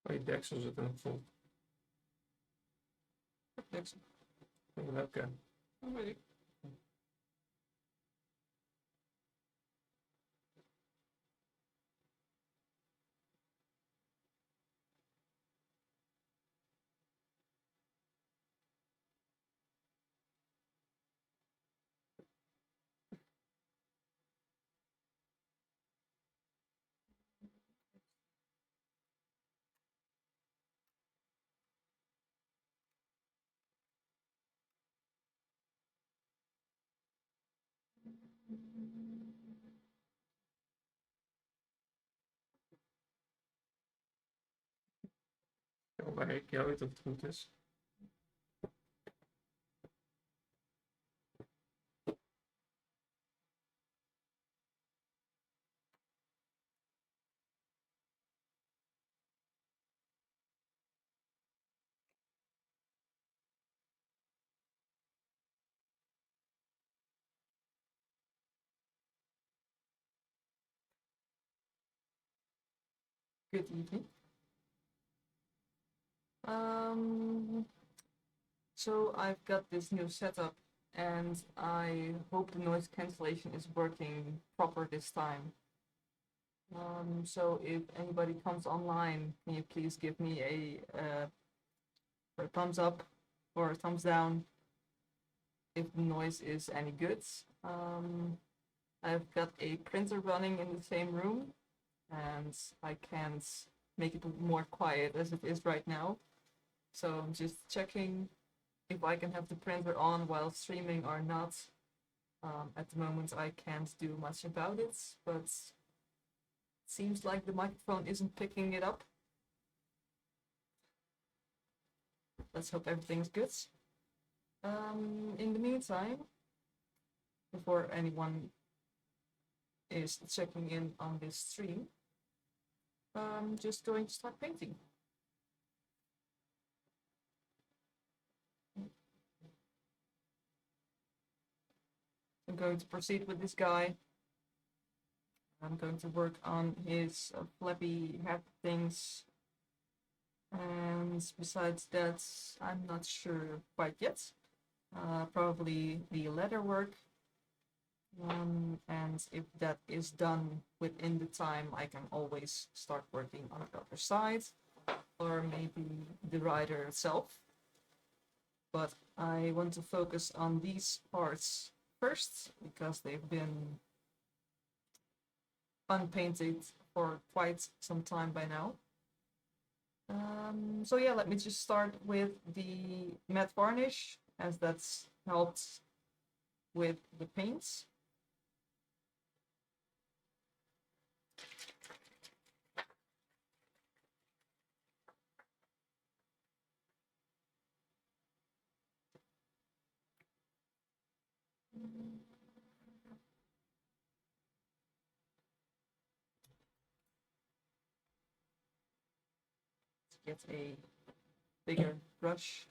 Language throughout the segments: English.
Oh, je deksel zit er nog vol. Deksel. Van de webcam. Dat weet ik. Waar ik jou weet of het goed is. Good evening. So I've got this new setup and I hope the noise cancellation is working proper this time. So if anybody comes online, can you please give me a thumbs up or a thumbs down if the noise is any good. I've got a printer running in the same room and I can't make it more quiet as it is right now. So I'm just checking if I can have the printer on while streaming or not. At the moment I can't do much about it, but it seems like the microphone isn't picking it up. Let's hope everything's good. In the meantime, before anyone is checking in on this stream, I'm just going to start painting. I'm going to proceed with this guy. I'm going to work on his flappy head things. And besides that, I'm not sure quite yet. Probably the leather work. And if that is done within the time, I can always start working on the other side. Or maybe the rider itself. But I want to focus on these parts first because they've been unpainted for quite some time by now. So yeah, let me just start with the matte varnish, as that's helped with the paints. Let's get a bigger brush.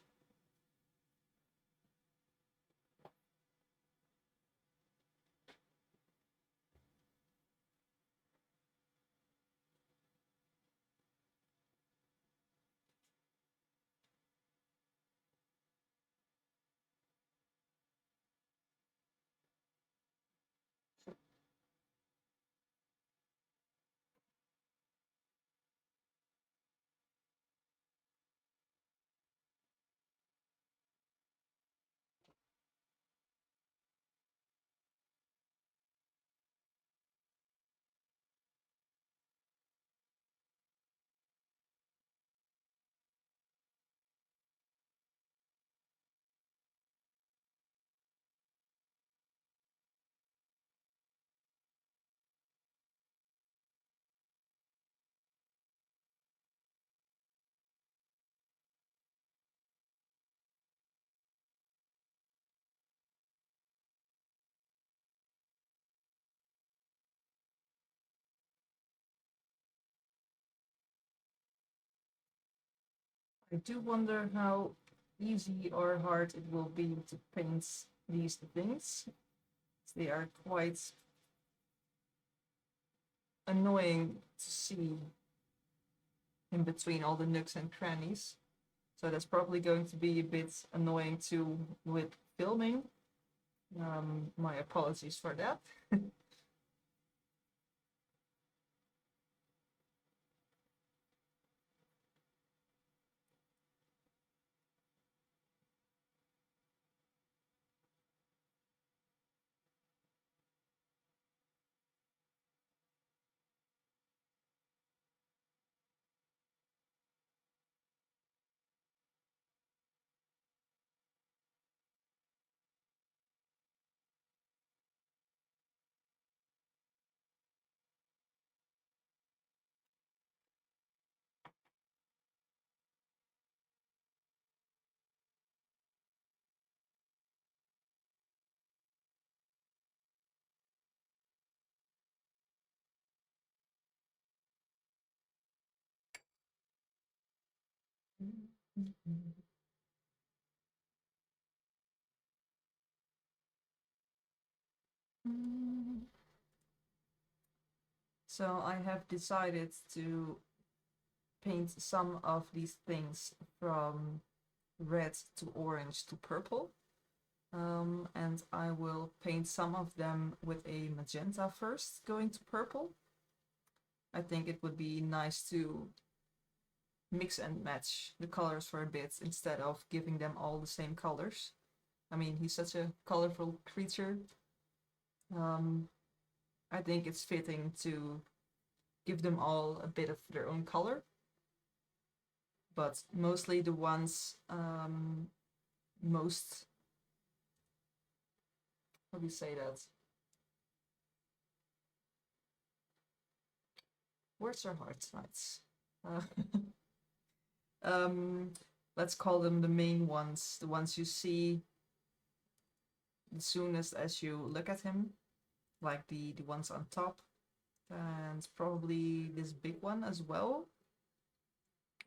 I do wonder how easy or hard it will be to paint these things. They are quite annoying to see. in between all the nooks and crannies. So that's probably going to be a bit annoying too with filming. My apologies for that. So I have decided to paint some of these things from red to orange to purple. And I will paint some of them with a magenta first, going to purple. I think it would be nice to mix and match the colors for a bit instead of giving them all the same colors. I mean, he's such a colorful creature. I think it's fitting to give them all a bit of their own color. But mostly the ones most, how do you say that? Words are hard tonight. Let's call them the main ones, the ones you see the soonest as you look at him, like the ones on top, and probably this big one as well.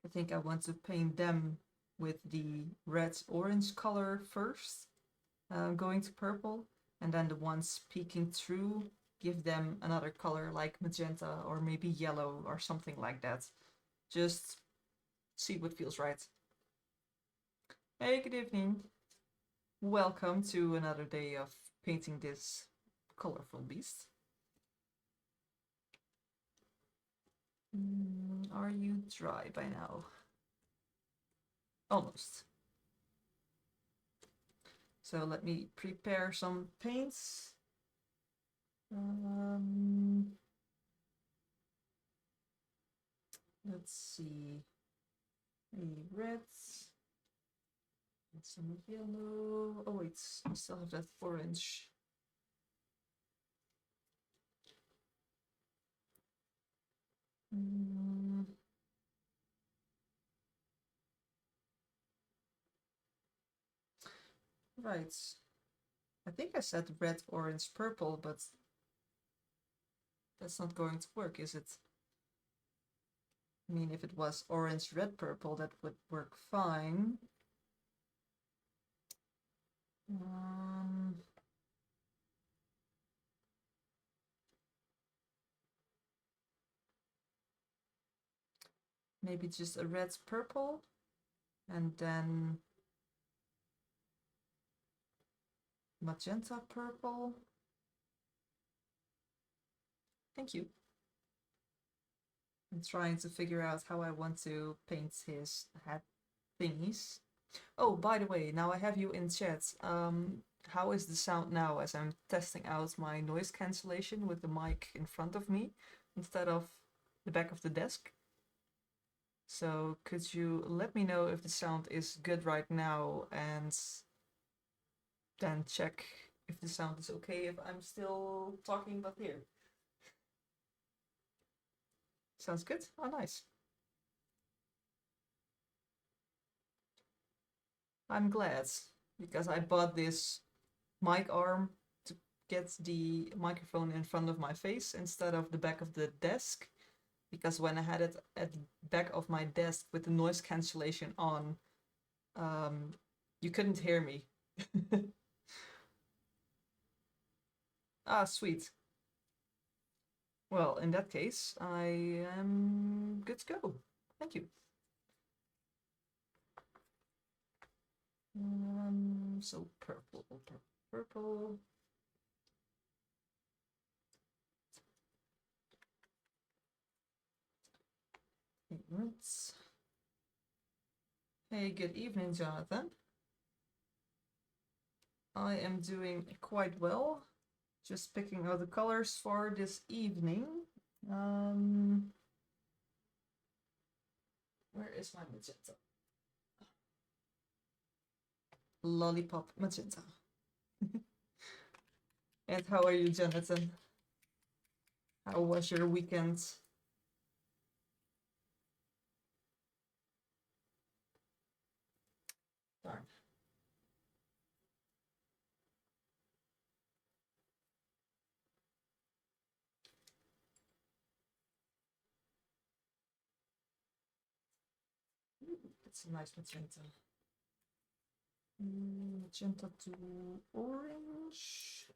I think I want to paint them with the red-orange color first, going to purple, and then the ones peeking through, give them another color like magenta or maybe yellow or something like that. Just see what feels right. Hey, good evening. Welcome to another day of painting this colorful beast. Are you dry by now? Almost. So let me prepare some paints. Let's see. Reds. And some yellow. Oh wait, I still have that orange. Right. I think I said red, orange, purple, but that's not going to work, is it? I mean, if it was orange, red, purple, that would work fine. Maybe just a red, purple, and then magenta, purple. Thank you. I'm trying to figure out how I want to paint his hat thingies. Oh, by the way, now I have you in chat. How is the sound now as I'm testing out my noise cancellation with the mic in front of me instead of the back of the desk? So could you let me know if the sound is good right now and then check if the sound is okay if I'm still talking but here. Sounds good? Oh, nice. I'm glad, because I bought this mic arm to get the microphone in front of my face instead of the back of the desk, because when I had it at the back of my desk with the noise cancellation on, you couldn't hear me. Ah, sweet. Well, in that case, I am good to go. Thank you. So purple, purple, purple. Favorites. Hey, good evening, Jonathan. I am doing quite well. Just picking out the colors for this evening. Where is my magenta? Lollipop magenta. And how are you, Jonathan? How was your weekend? Darn. It's a nice magenta. Magenta to orange.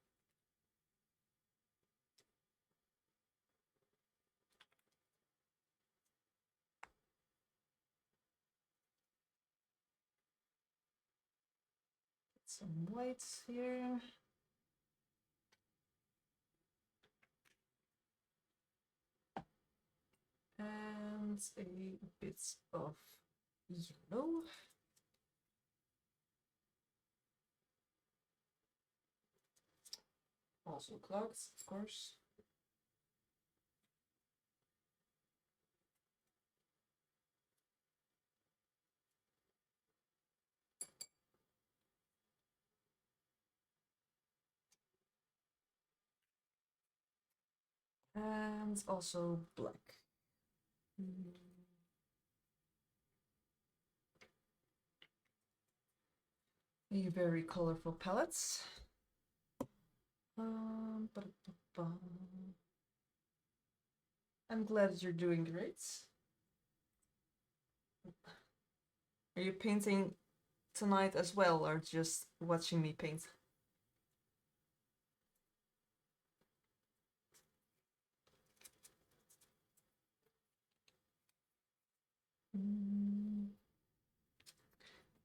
Some whites here. And a bit of yellow. Also clouds, of course. And also black. A very colorful palettes. I'm glad you're doing great. Are you painting tonight as well, or just watching me paint?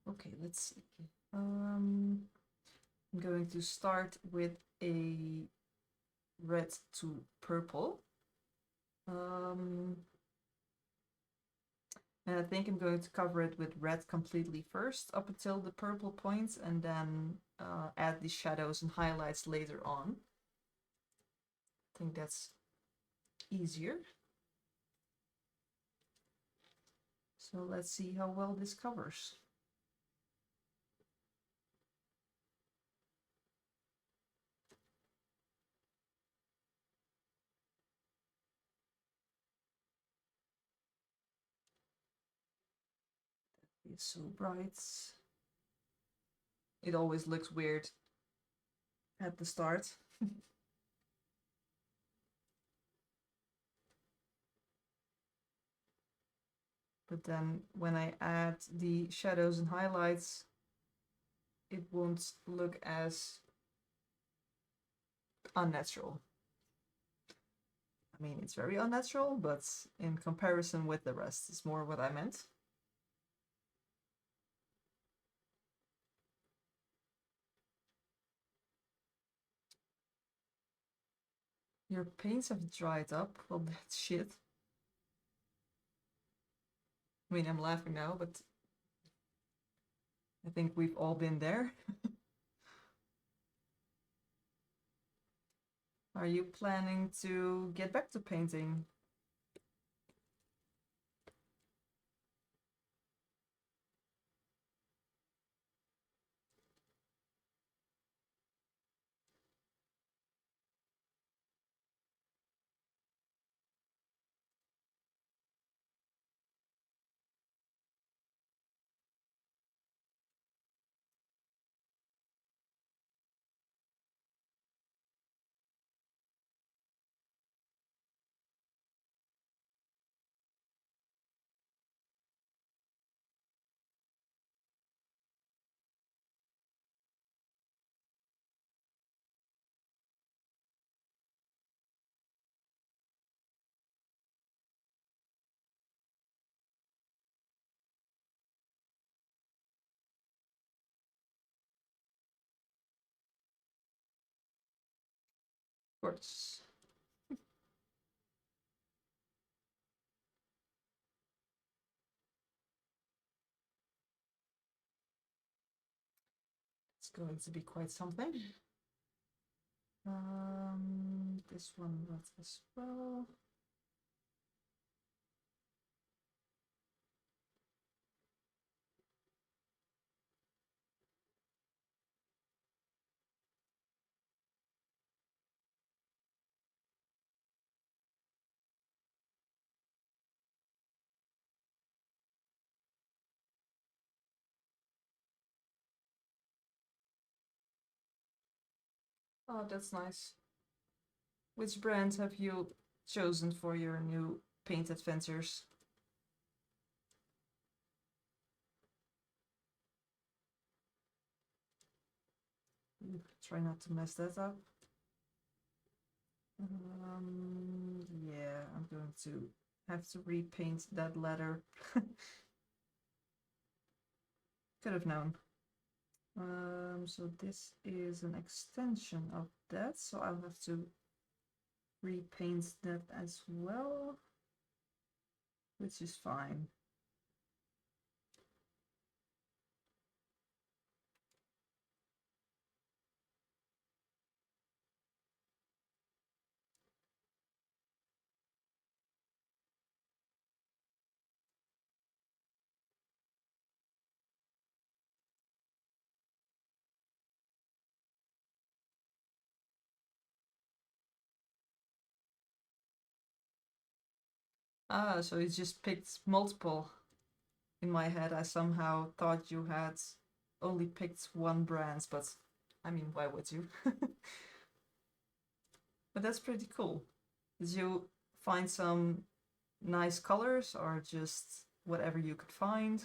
Okay, let's see. I'm going to start with a red to purple. And I think I'm going to cover it with red completely first, up until the purple points, and then add the shadows and highlights later on. I think that's easier. So let's see how well this covers. It's so bright. It always looks weird at the start. But then when I add the shadows and highlights, it won't look as unnatural. I mean, it's very unnatural, but in comparison with the rest, is more what I meant. Your paints have dried up. Well, that's shit. I mean, I'm laughing now, but I think we've all been there. Are you planning to get back to painting? course. It's going to be quite something. This one red as well. Oh, that's nice. Which brand have you chosen for your new paint adventures? Try not to mess that up. Yeah, I'm going to have to repaint that letter. Could have known. So this is an extension of that, so I'll have to repaint that as well, which is fine. Ah, so you just picked multiple. In my head, I somehow thought you had only picked one brand, but I mean, why would you? But that's pretty cool. Did you find some nice colors or just whatever you could find?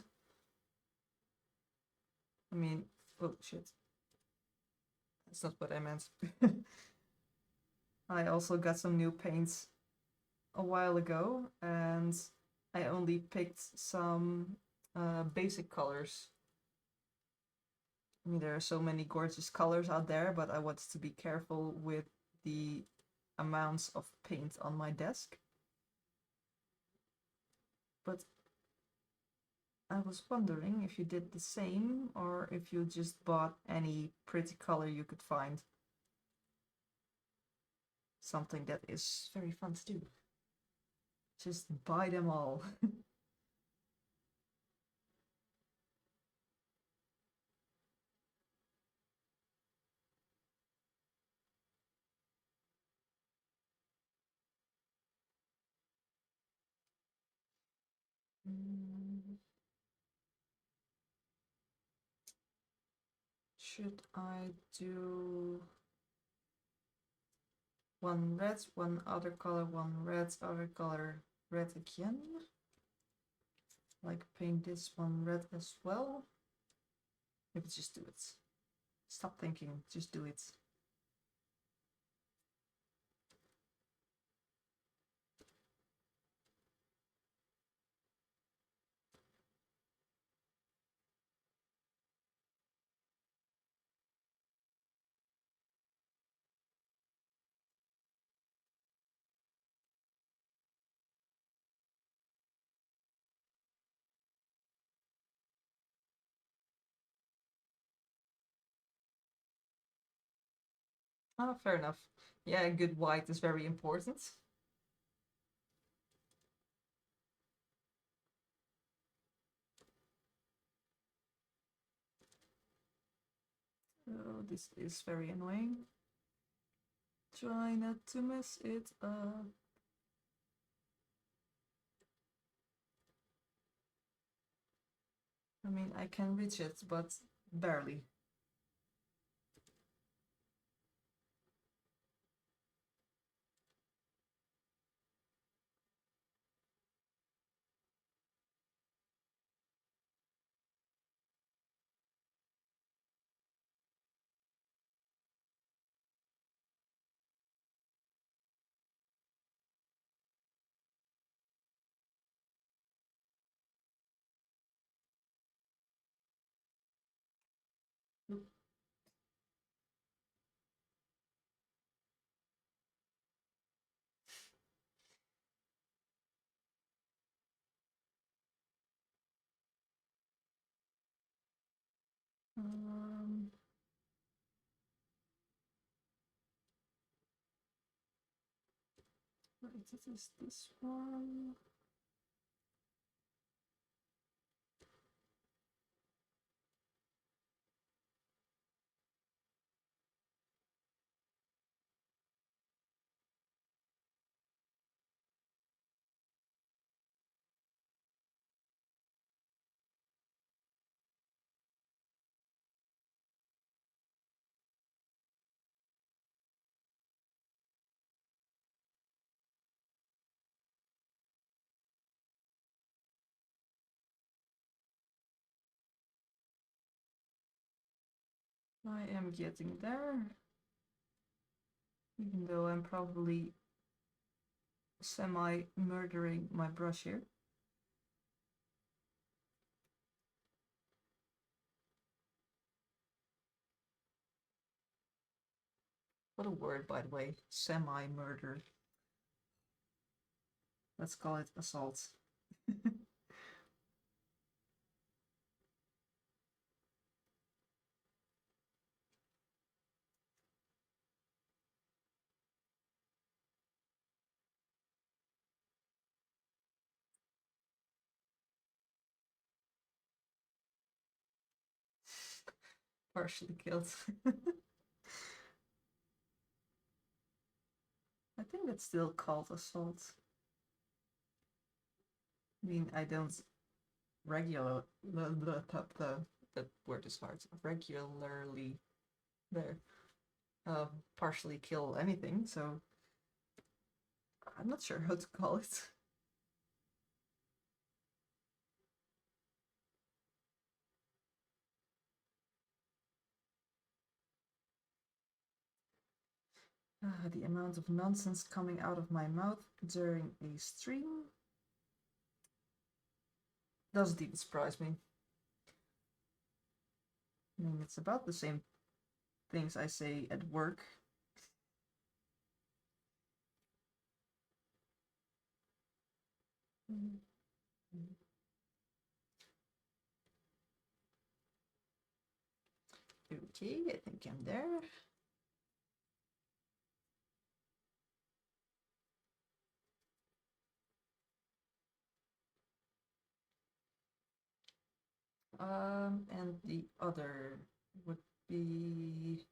I mean, oh shit. That's not what I meant. I also got some new paints a while ago, and I only picked some basic colors. I mean, there are so many gorgeous colors out there, but I wanted to be careful with the amounts of paint on my desk. But I was wondering if you did the same or if you just bought any pretty color you could find. Something that is very fun to do. Just buy them all. Should I do one red, one other color, one red, other color, red again? Like paint this one red as well? Maybe just do it. Stop thinking, just do it. Ah, fair enough. Yeah, a good white is very important. Oh, this is very annoying. Try not to mess it up. I mean, I can reach it, but barely. Um, right, it is this one. I am getting there, even though I'm probably semi-murdering my brush here. What a word, by the way, semi-murder. Let's call it assault. Partially killed. I think that's still called assault. I mean, I don't that word is hard. Regularly there partially kill anything, so I'm not sure how to call it. The amount of nonsense coming out of my mouth during a stream doesn't even surprise me. I mean, it's about the same things I say at work. Okay, I think I'm there. And the other would be...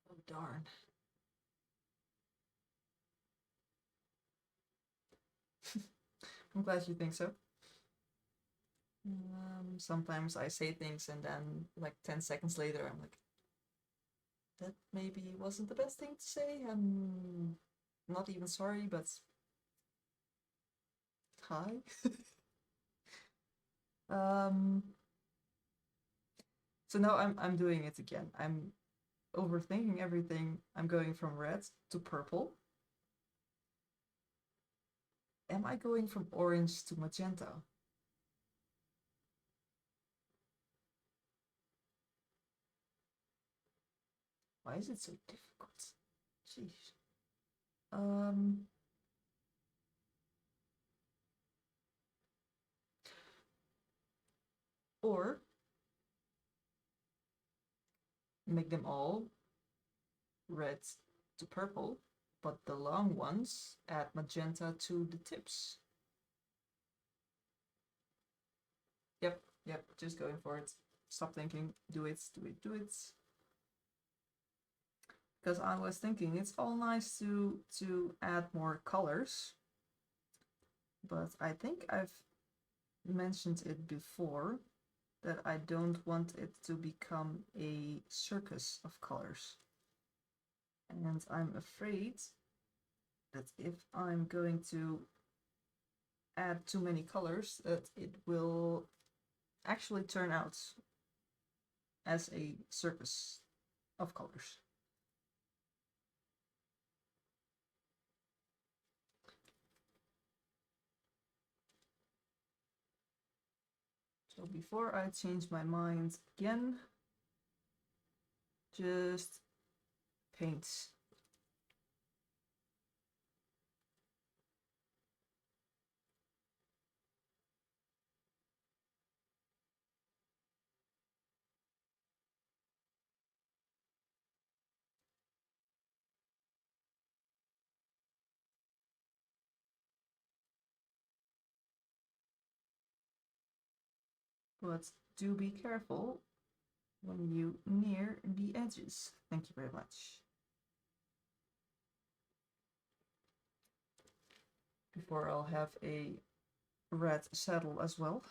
Oh, darn. I'm glad you think so. Sometimes I say things and then like 10 seconds later I'm like, that maybe wasn't the best thing to say. I'm not even sorry, but hi. So now I'm doing it again. I'm overthinking everything. I'm going from red to purple. Am I going from orange to magenta? Why is it so difficult? Jeez. Or make them all red to purple, but the long ones add magenta to the tips. Yep, just going for it. Stop thinking, do it. Because I was thinking it's all nice to add more colors, but I think I've mentioned it before that I don't want it to become a circus of colors. And I'm afraid that if I'm going to add too many colors, that it will actually turn out as a circus of colors. So before I change my mind again, just paint. but do be careful when you near the edges. Thank you very much. Before I'll have a red saddle as well.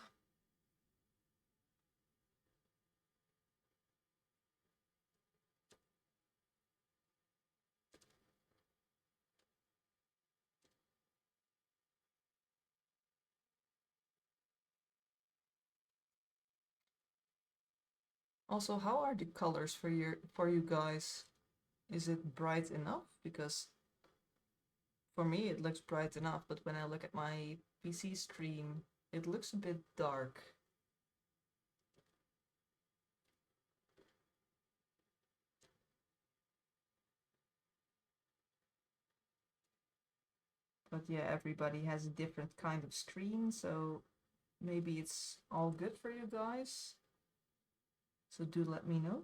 Also, how are the colors for you guys? Is it bright enough? Because for me it looks bright enough, but when I look at my PC stream, it looks a bit dark. But yeah, everybody has a different kind of screen, so maybe it's all good for you guys. So do let me know.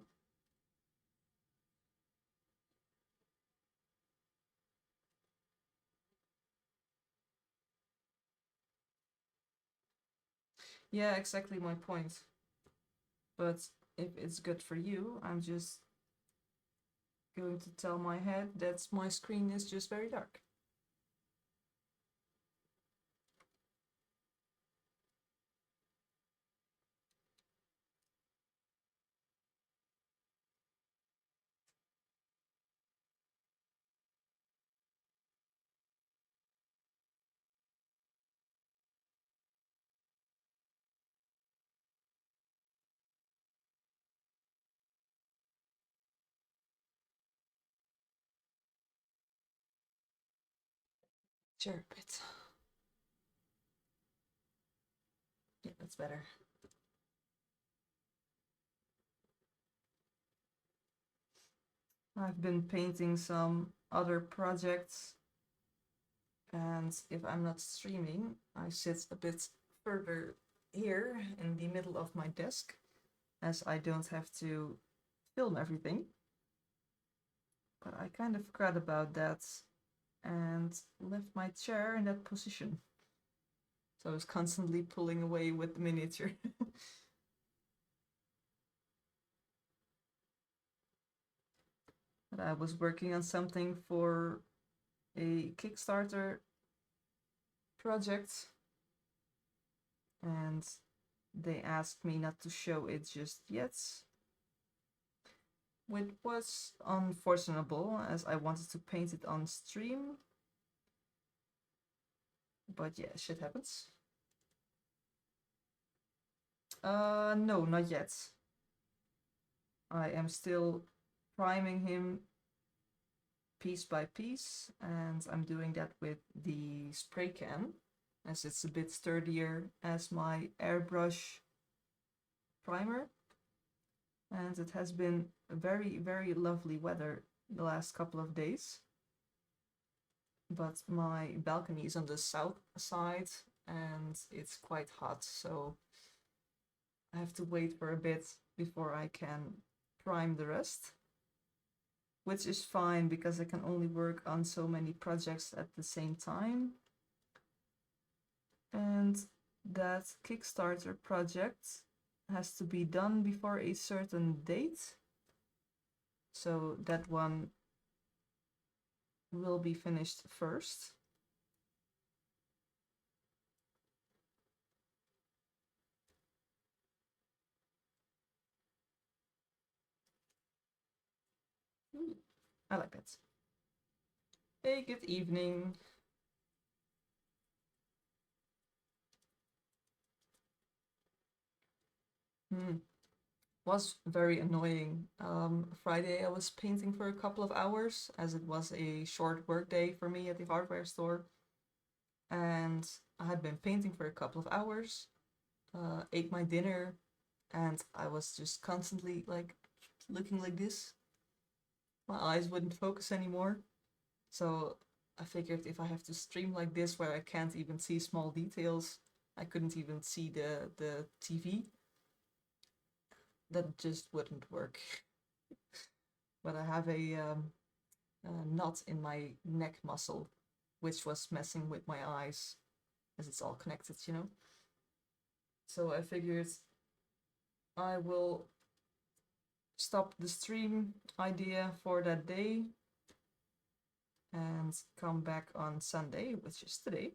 Yeah, exactly my point. But if it's good for you, I'm just going to tell my head that my screen is just very dark. Sure, a bit. Yeah, that's better. I've been painting some other projects, and if I'm not streaming, I sit a bit further here in the middle of my desk, as I don't have to film everything. But I kind of forgot about that and left my chair in that position. So I was constantly pulling away with the miniature. But I was working on something for a Kickstarter project, and they asked me not to show it just yet, which was unfortunate as I wanted to paint it on stream. But yeah, shit happens. No, not yet. I am still priming him piece by piece, and I'm doing that with the spray can, as it's a bit sturdier as my airbrush primer. And it has been very, very lovely weather the last couple of days. But my balcony is on the south side and it's quite hot, so I have to wait for a bit before I can prime the rest. Which is fine because I can only work on so many projects at the same time. And that Kickstarter project has to be done before a certain date. So that one will be finished first. I like that. Hey, good evening. Was very annoying. Friday I was painting for a couple of hours as it was a short work day for me at the hardware store. And I had been painting for a couple of hours, ate my dinner, and I was just constantly like looking like this. My eyes wouldn't focus anymore. So I figured if I have to stream like this where I can't even see small details, I couldn't even see the TV, that just wouldn't work. But I have a knot in my neck muscle, which was messing with my eyes, as it's all connected, you know? So I figured I will stop the stream idea for that day and come back on Sunday, which is today.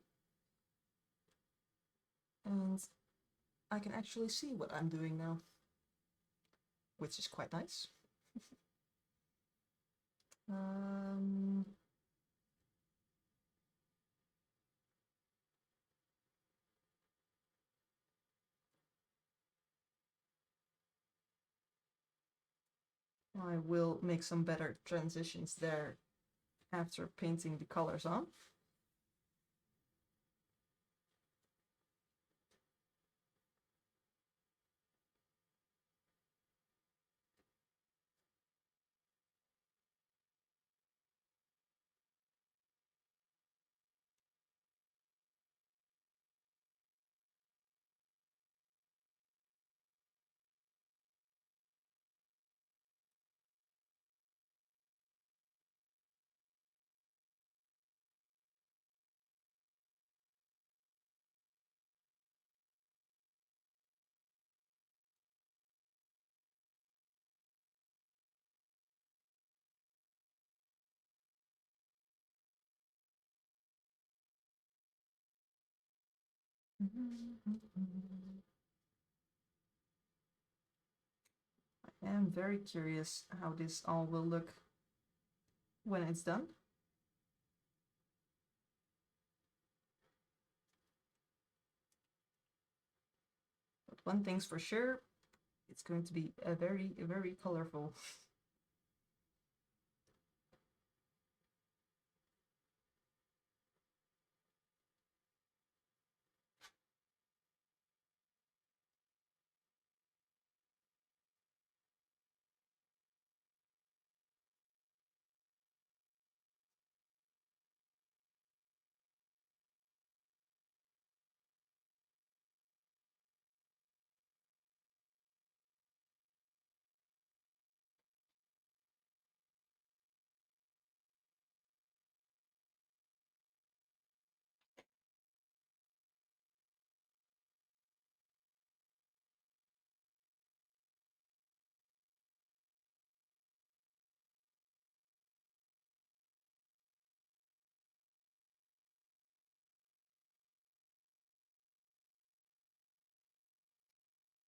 And I can actually see what I'm doing now, which is quite nice. I will make some better transitions there after painting the colors on. I am very curious how this all will look when it's done. But one thing's for sure, it's going to be a very colorful.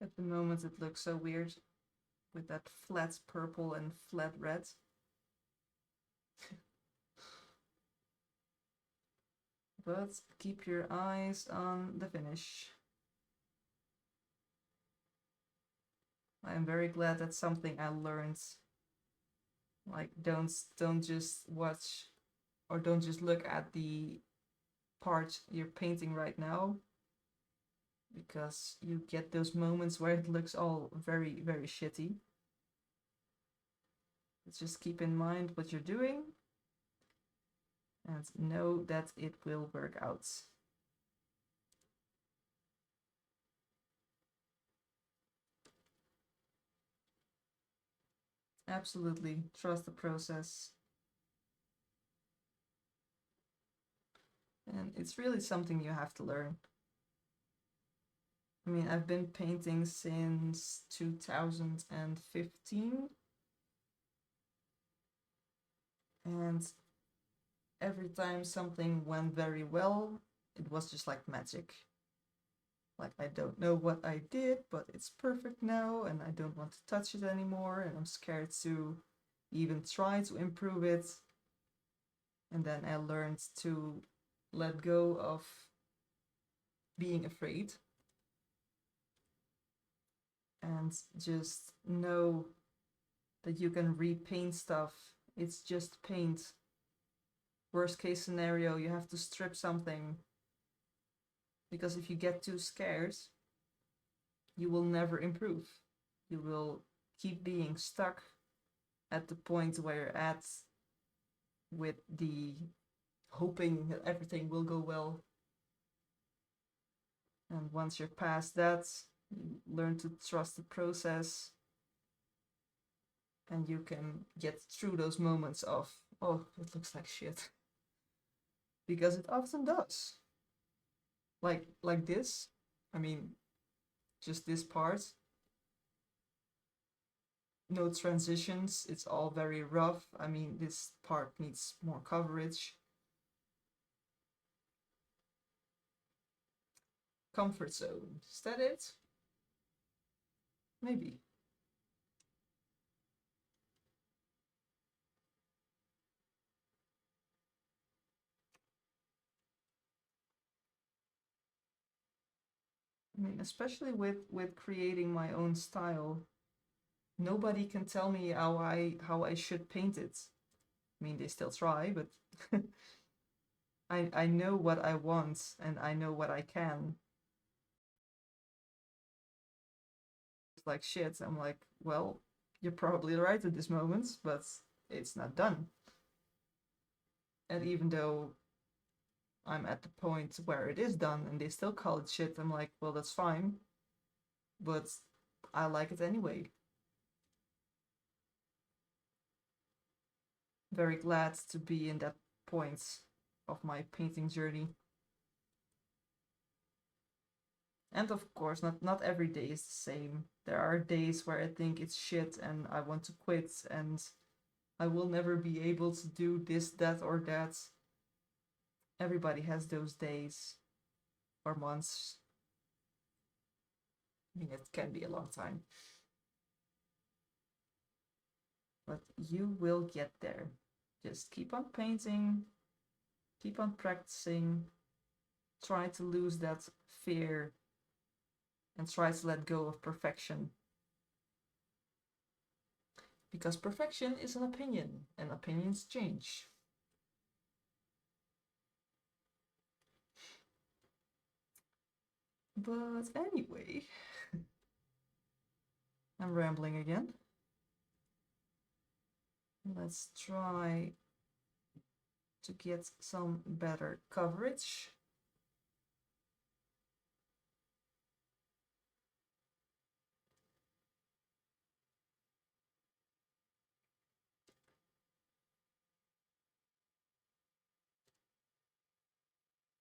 At the moment it looks so weird with that flat purple and flat red. But keep your eyes on the finish. I am very glad that's something I learned. Like, don't just watch or don't just look at the part you're painting right now, because you get those moments where it looks all very shitty. But just keep in mind what you're doing and know that it will work out. Absolutely, trust the process. And it's really something you have to learn. I mean, I've been painting since 2015. And every time something went very well, it was just like magic. Like, I don't know what I did, but it's perfect now, and I don't want to touch it anymore, and I'm scared to even try to improve it. And then I learned to let go of being afraid and just know that you can repaint stuff. It's just paint. Worst case scenario, you have to strip something, because if you get too scared, you will never improve. You will keep being stuck at the point where you're at with the hoping that everything will go well. And once you're past that, you learn to trust the process, and you can get through those moments of, oh, it looks like shit. Because it often does. Like this, I mean, just this part, no transitions. It's all very rough. I mean, this part needs more coverage. Comfort zone. Is that it? Maybe. I mean, especially with creating my own style, nobody can tell me how I should paint it. I mean, they still try, but I know what I want and I know what I can. It's like shit. I'm like, well, you're probably right at this moment, but it's not done. And even though I'm at the point where it is done and they still call it shit, I'm like, well, that's fine, but I like it anyway. Very glad to be in that point of my painting journey. And of course, not every day is the same. There are days where I think it's shit and I want to quit and I will never be able to do this, that, or that. Everybody has those days or months. I mean, it can be a long time. But you will get there. Just keep on painting, keep on practicing, try to lose that fear, and try to let go of perfection. Because perfection is an opinion, and opinions change. But anyway, I'm rambling again. Let's try to get some better coverage.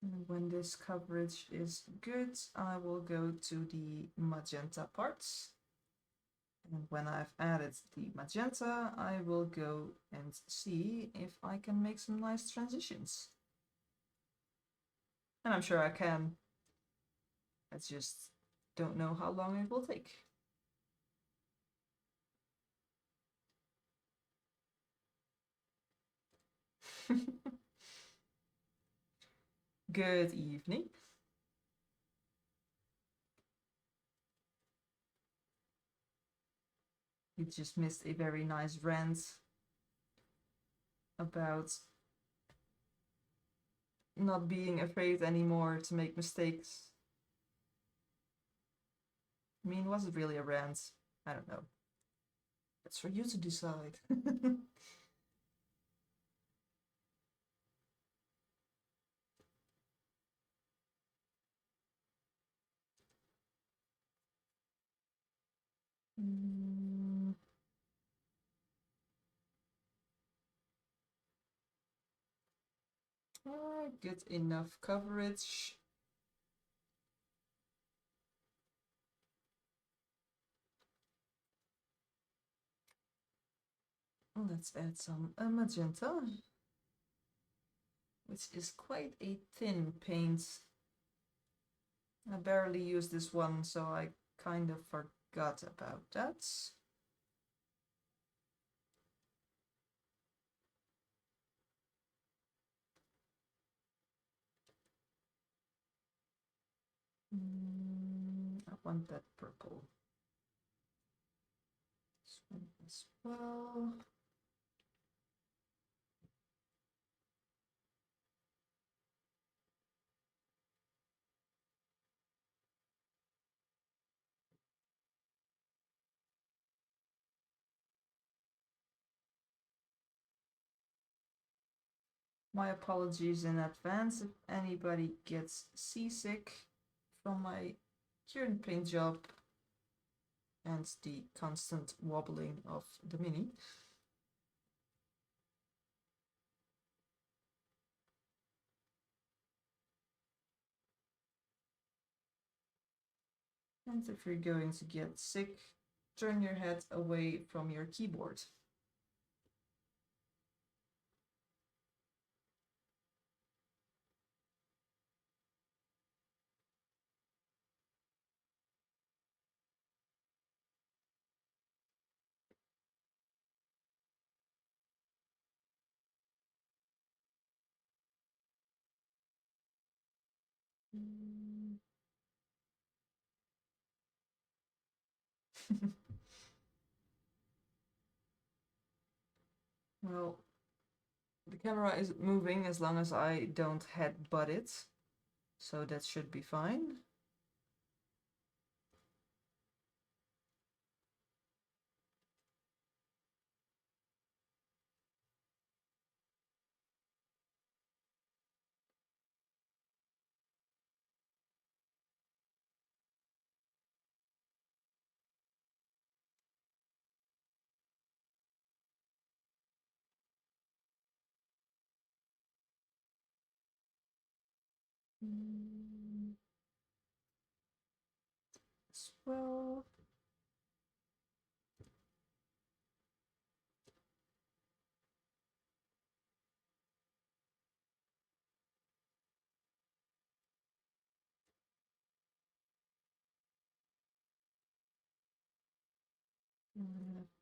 And when this coverage is good, I will go to the magenta parts. And when I've added the magenta, I will go and see if I can make some nice transitions. And I'm sure I can. I just don't know how long it will take. Good evening. You just missed a very nice rant about not being afraid anymore to make mistakes. I mean, was it really a rant? I don't know. It's for you to decide. Good enough coverage. Let's add some magenta, which is quite a thin paint. I barely used this one, so I kind of forgot about that. I want that purple. This one as well. My apologies in advance if anybody gets seasick from my current paint job and the constant wobbling of the Mini. And if you're going to get sick, turn your head away from your keyboard. Well, the camera is moving as long as I don't headbutt it, so that should be fine. As well.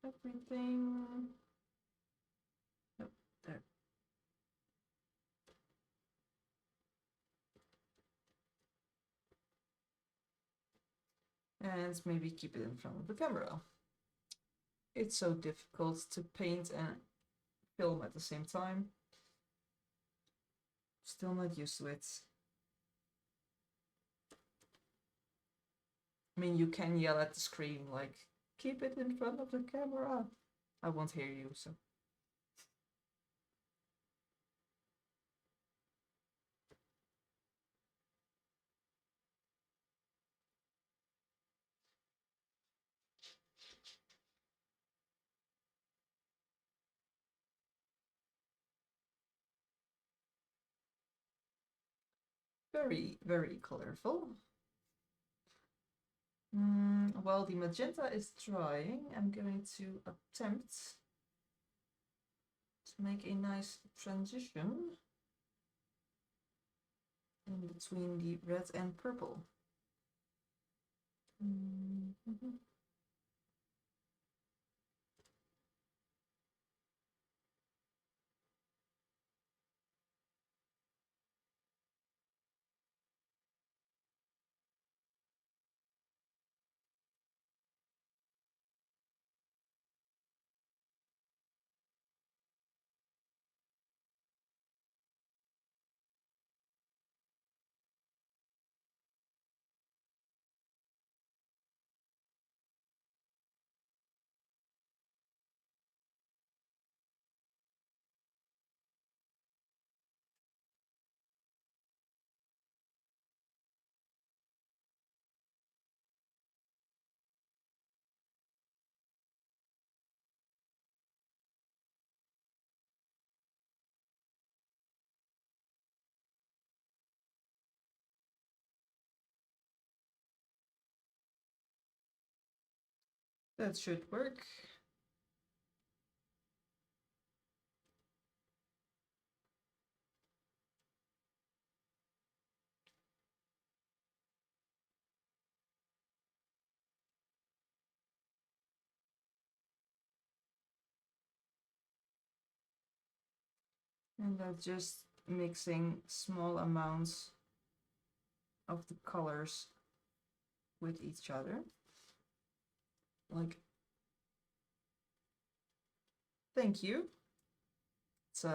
Everything. Oh, there. And maybe keep it in front of the camera. It's so difficult to paint and film at the same time. Still not used to it. I mean, you can yell at the screen like, keep it in front of the camera. I won't hear you, so. Very, very colorful. While the magenta is drying, I'm going to attempt to make a nice transition in between the red and purple. That should work. And I'm just mixing small amounts of the colors with each other. Like, thank you. It's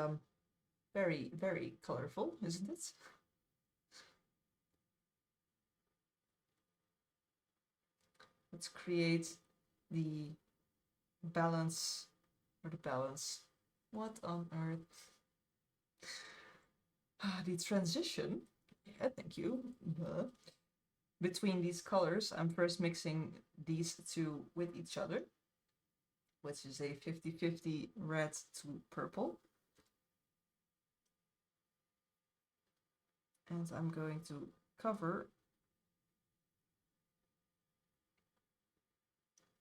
very, very colorful, isn't it? Let's create the balance, or the balance. What on earth? The transition, yeah, thank you. Between these colors, I'm first mixing these two with each other, which is a 50-50 red to purple. And I'm going to cover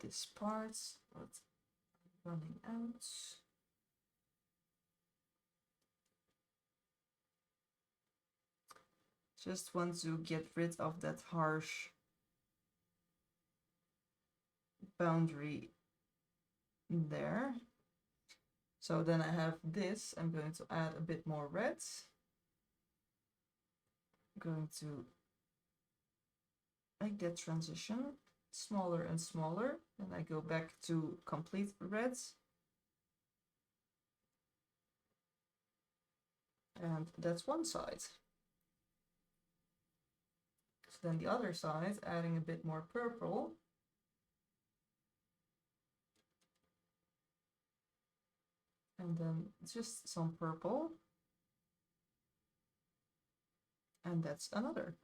this part, but I'm running out. Just want to get rid of that harsh boundary there. So then I have this, I'm going to add a bit more red. I'm going to make that transition smaller and smaller. Then I go back to complete red. And that's one side. So then the other side, adding a bit more purple. And then just some purple. And that's another.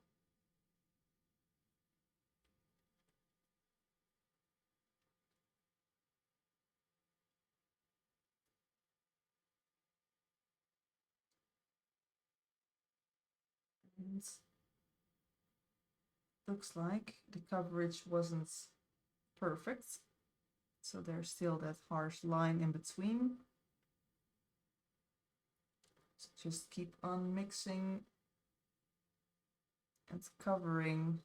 And looks like the coverage wasn't perfect. So there's still that harsh line in between. So just keep on mixing and covering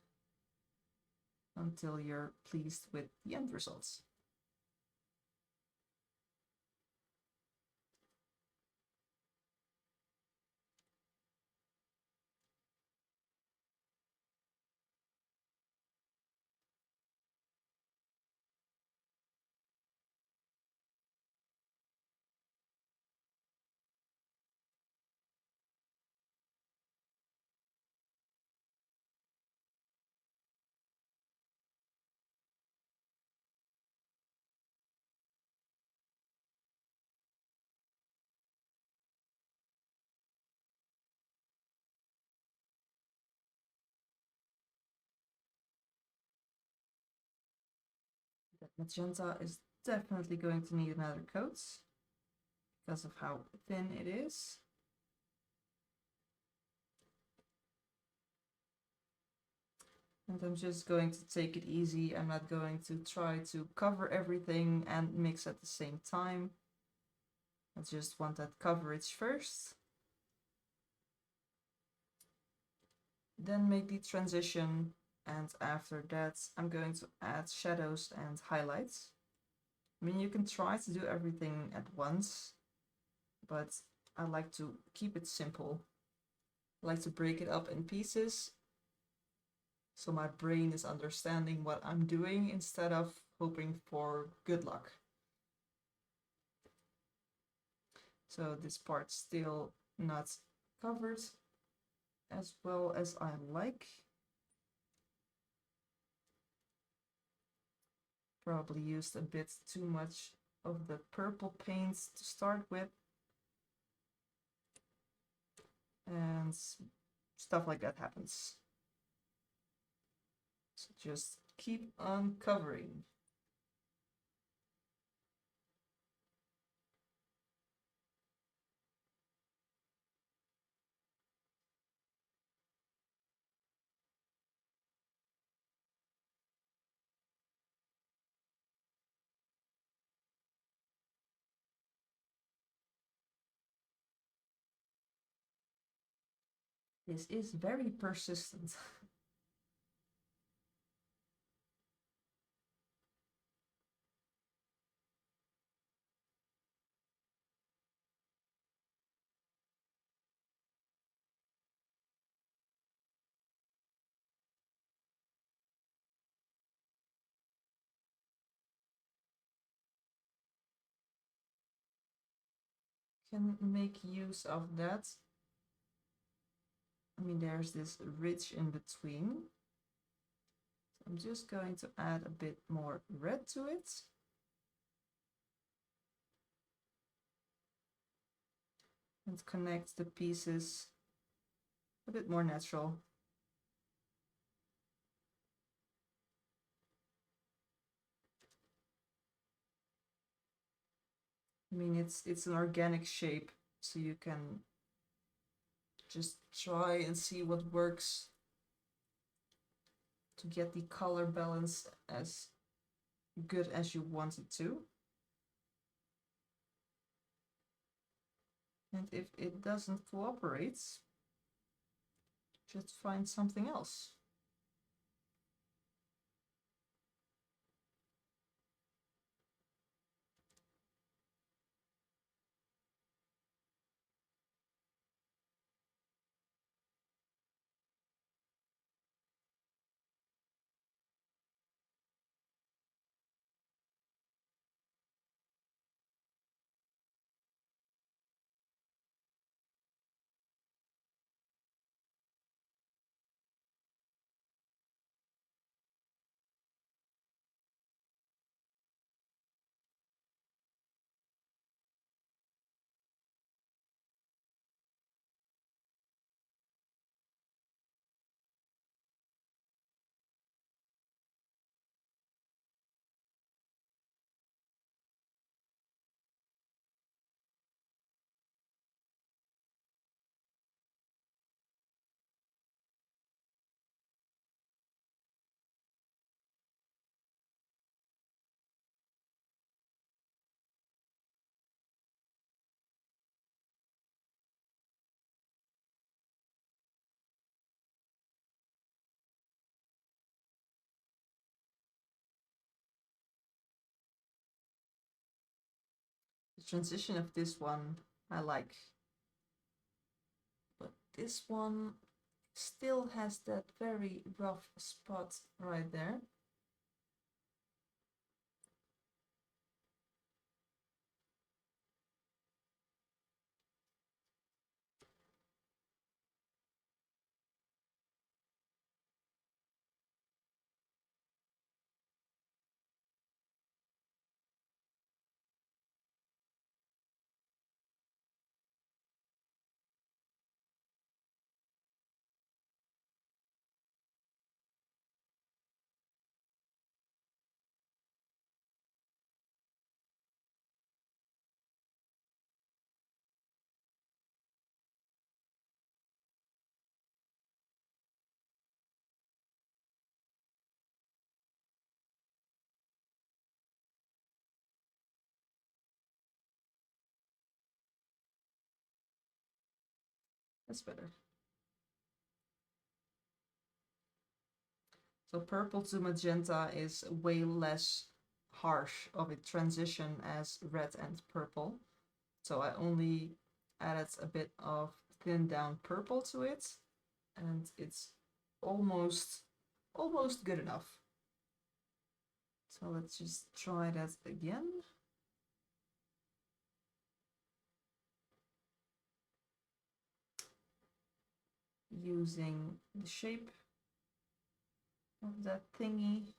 until you're pleased with the end results. That magenta is definitely going to need another coat because of how thin it is. And I'm just going to take it easy. I'm not going to try to cover everything and mix at the same time. I just want that coverage first. Then make the transition, and after that I'm going to add shadows and highlights. I mean, you can try to do everything at once, but I like to keep it simple. I like to break it up in pieces so my brain is understanding what I'm doing instead of hoping for good luck. So this part's still not covered as well as I like. Probably used a bit too much of the purple paints to start with. And stuff like that happens. So just keep on covering. This is very persistent. Can make use of that. I mean, there's this ridge in between. I'm just going to add a bit more red to it. And connect the pieces a bit more natural. I mean, it's an organic shape, so you can just try and see what works to get the color balance as good as you want it to. And if it doesn't cooperate, just find something else. The transition of this one I like, but this one still has that very rough spot right there. That's better. So purple to magenta is way less harsh of a transition as red and purple. So I only added a bit of thinned down purple to it, and it's almost good enough. So let's just try that again. Using the shape of that thingy,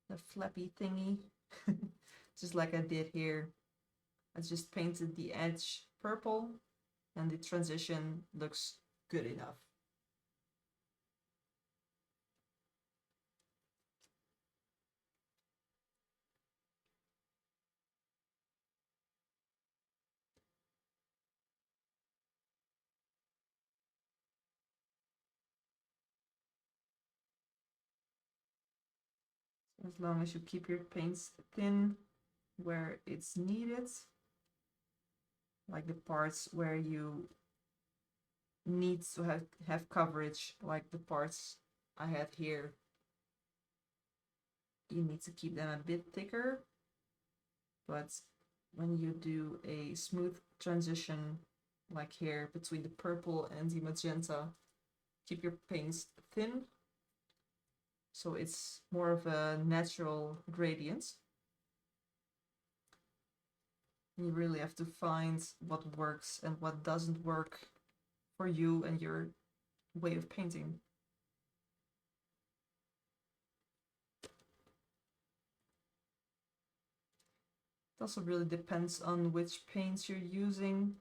the flappy thingy, just like I did here. I just painted the edge purple and the transition looks good enough. As long as you keep your paints thin where it's needed, like the parts where you need to have coverage, like the parts I had here, you need to keep them a bit thicker. But when you do a smooth transition, like here between the purple and the magenta, keep your paints thin, so it's more of a natural gradient. You really have to find what works and what doesn't work for you and your way of painting. It also really depends on which paints you're using.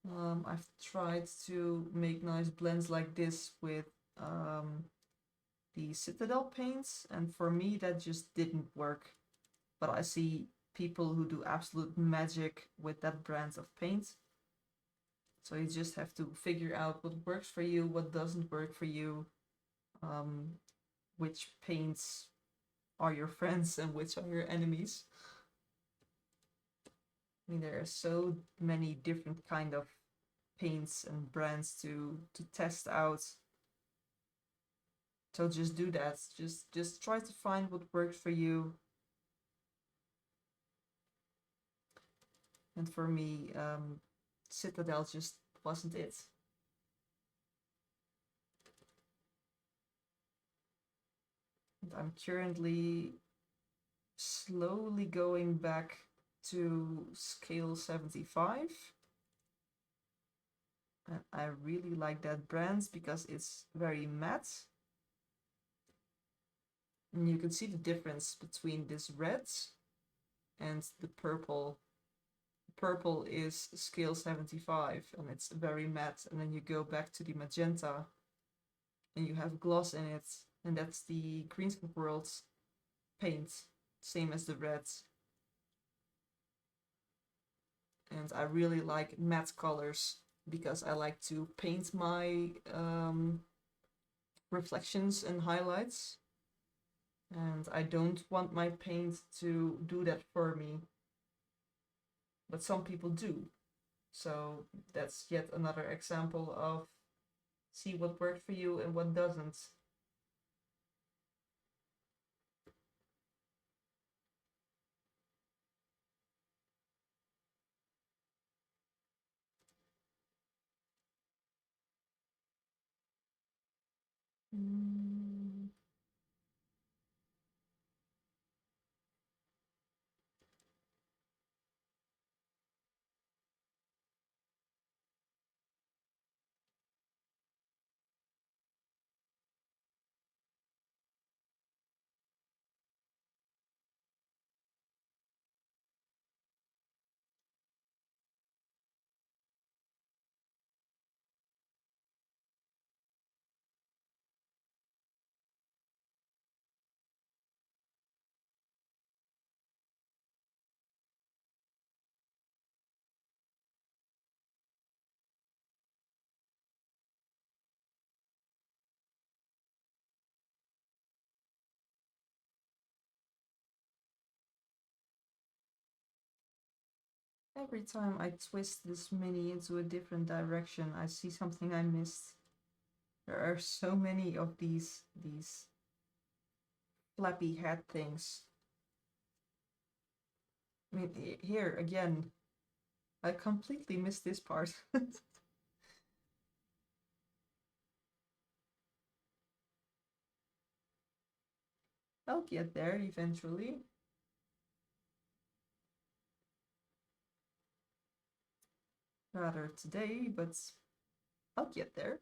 I've tried to make nice blends like this with the Citadel paints, and for me that just didn't work. But I see people who do absolute magic with that brand of paint. So you just have to figure out what works for you, what doesn't work for you, which paints are your friends and which are your enemies. I mean, there are so many different kind of paints and brands to test out. So just do that. Just try to find what works for you. And for me, Citadel just wasn't it. And I'm currently slowly going back to scale 75. And I really like that brand because it's very matte. And you can see the difference between this red and the purple. Purple is scale 75 and it's very matte, and then you go back to the magenta and you have gloss in it, and that's the Greenstuffworld paint, same as the red. And I really like matte colors because I like to paint my reflections and highlights, and I don't want my paint to do that for me, but some people do. So that's yet another example of see what worked for you and what doesn't. Every time I twist this mini into a different direction, I see something I missed. There are so many of these flappy head things. I mean, here again, I completely missed this part. I'll get there eventually. Rather today, but I'll get there.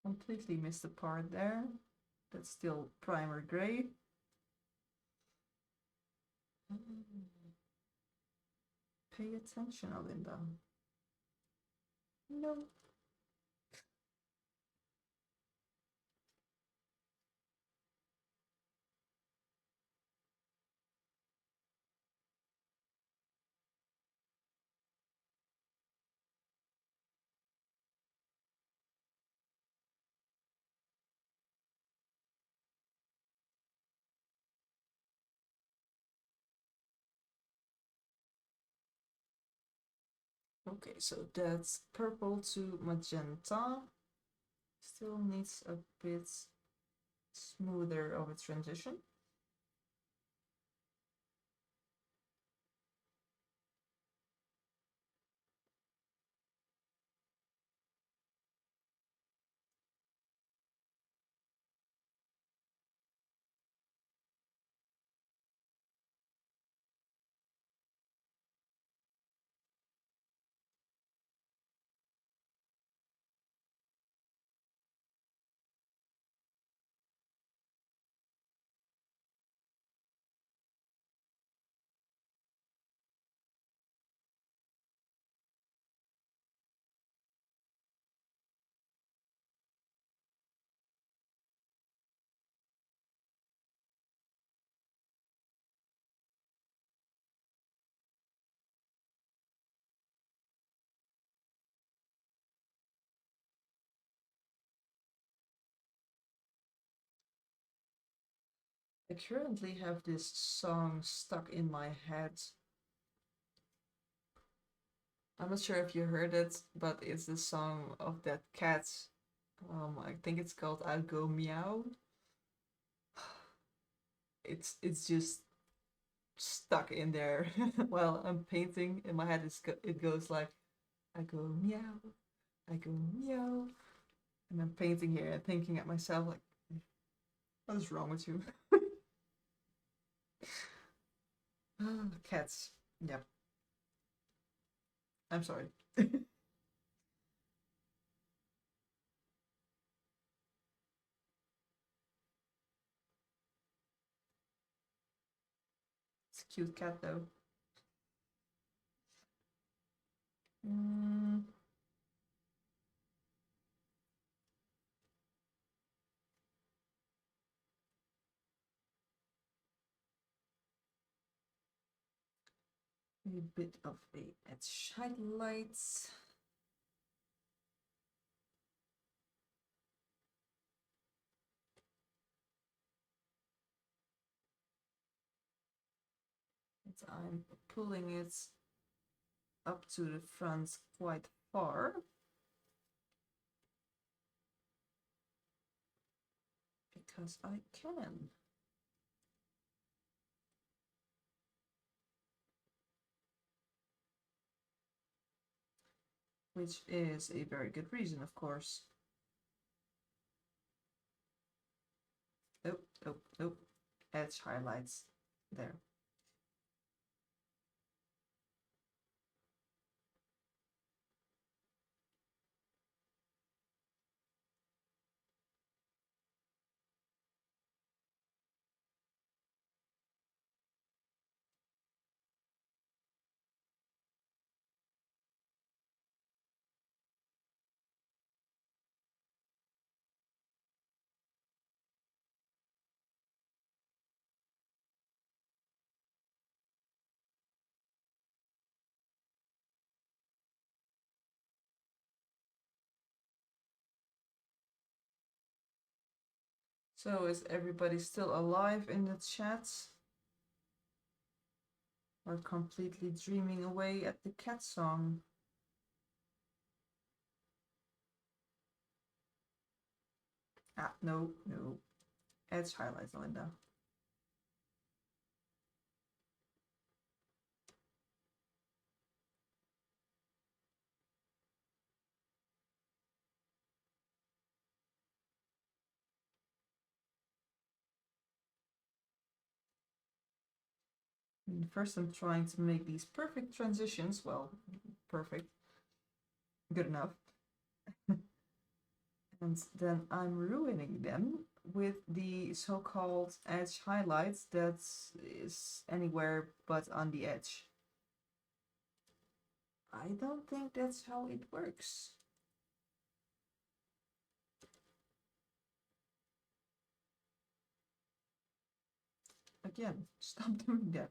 Completely missed the part there. That's still primer gray. Pay attention, Alinda. No. Okay, so that's purple to magenta. Still needs a bit smoother of a transition. I currently have this song stuck in my head. I'm not sure if you heard it, but it's the song of that cat. I think it's called I'll Go Meow. It's just stuck in there while I'm painting. In my head, it goes like, I go meow, I go meow, and I'm painting here and thinking at myself like, what is wrong with you? Cats. Yep. I'm sorry. It's a cute cat though. Mm. A bit of a edge highlights. And I'm pulling it up to the front quite far. Because I can. Which is a very good reason, of course. Oh, oh, oh. Edge highlights there. So is everybody still alive in the chat? Or completely dreaming away at the cat song? Ah, no, no. Edge highlights, Linda. And first I'm trying to make these perfect transitions. Well, perfect. Good enough. And then I'm ruining them with the so-called edge highlights that is anywhere but on the edge. I don't think that's how it works. Again, stop doing that.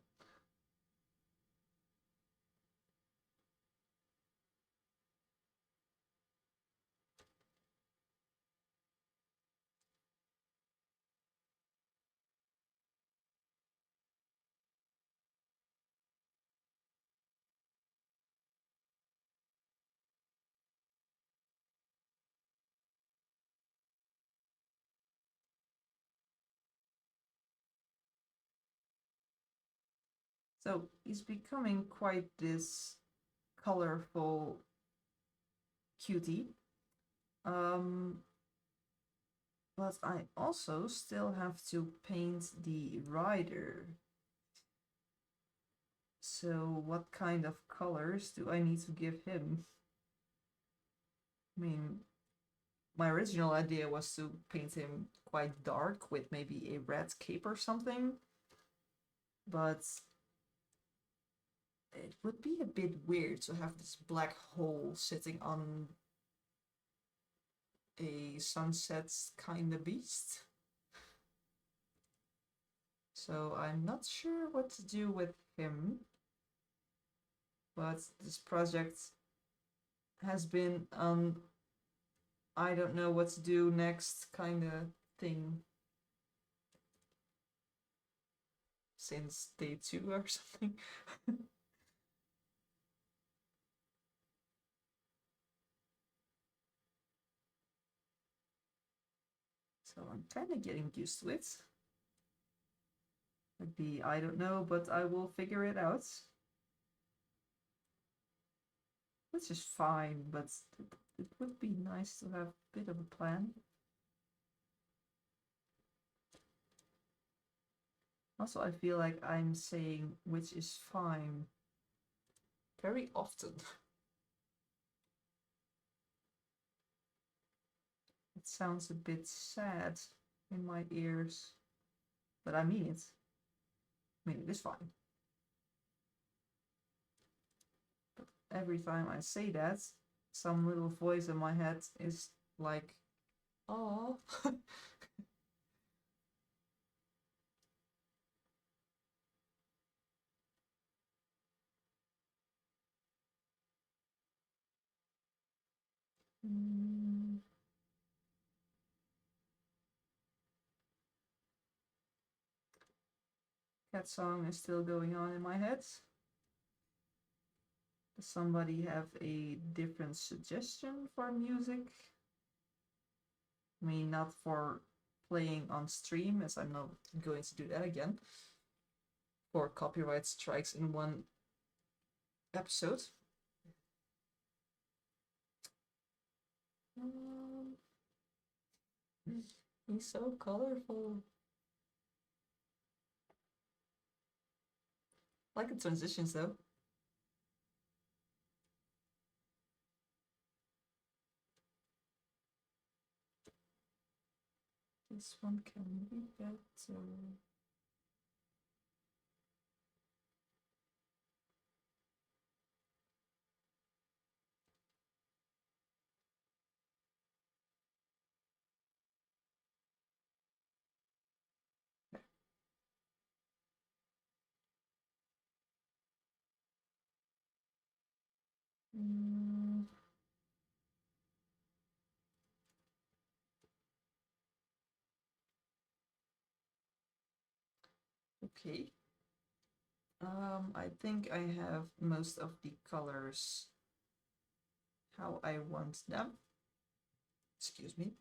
So he's becoming quite this colorful cutie. But I also still have to paint the rider. So what kind of colors do I need to give him? I mean, my original idea was to paint him quite dark with maybe a red cape or something. But it would be a bit weird to have this black hole sitting on a sunset kind of beast. So I'm not sure what to do with him. But this project has been I don't know what to do next kind of thing. since day 2 or something. So I'm kind of getting used to it. Maybe, I don't know, but I will figure it out. Which is fine, but it would be nice to have a bit of a plan. Also, I feel like I'm saying which is fine very often. It sounds a bit sad in my ears, but I mean it. I mean, it is fine. But every time I say that, some little voice in my head is like, oh. That song is still going on in my head. Does somebody have a different suggestion for music? I mean, not for playing on stream, as I'm not going to do that again. For copyright strikes in one episode. He's so colorful. I like the transitions though. This one can be better. Okay. I think I have most of the colors how I want them. Excuse me.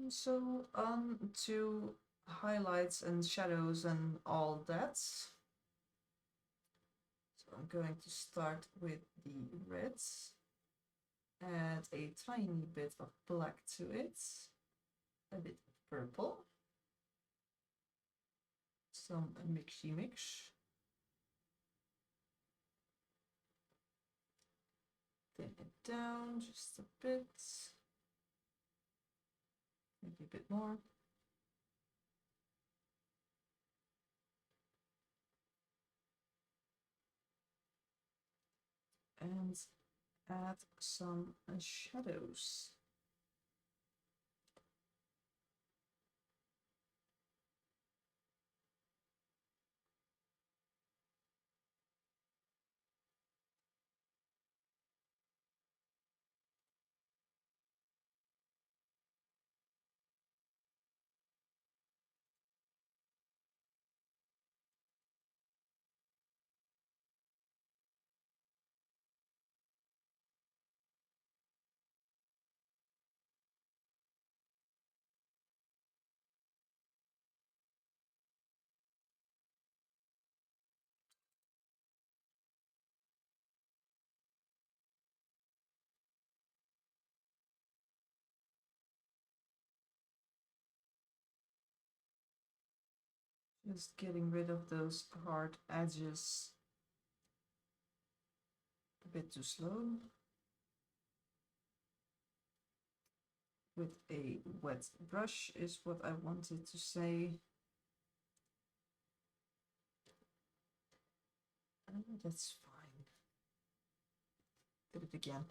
So on to highlights and shadows and all that. So I'm going to start with the reds. Add a tiny bit of black to it. A bit of purple. Some mixy mix. Thin it down just a bit. Maybe a bit more. And add some shadows. Just getting rid of those hard edges. A bit too slow. With a wet brush is what I wanted to say. That's fine. Did it again.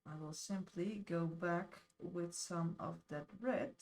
I will simply go back with some of that red.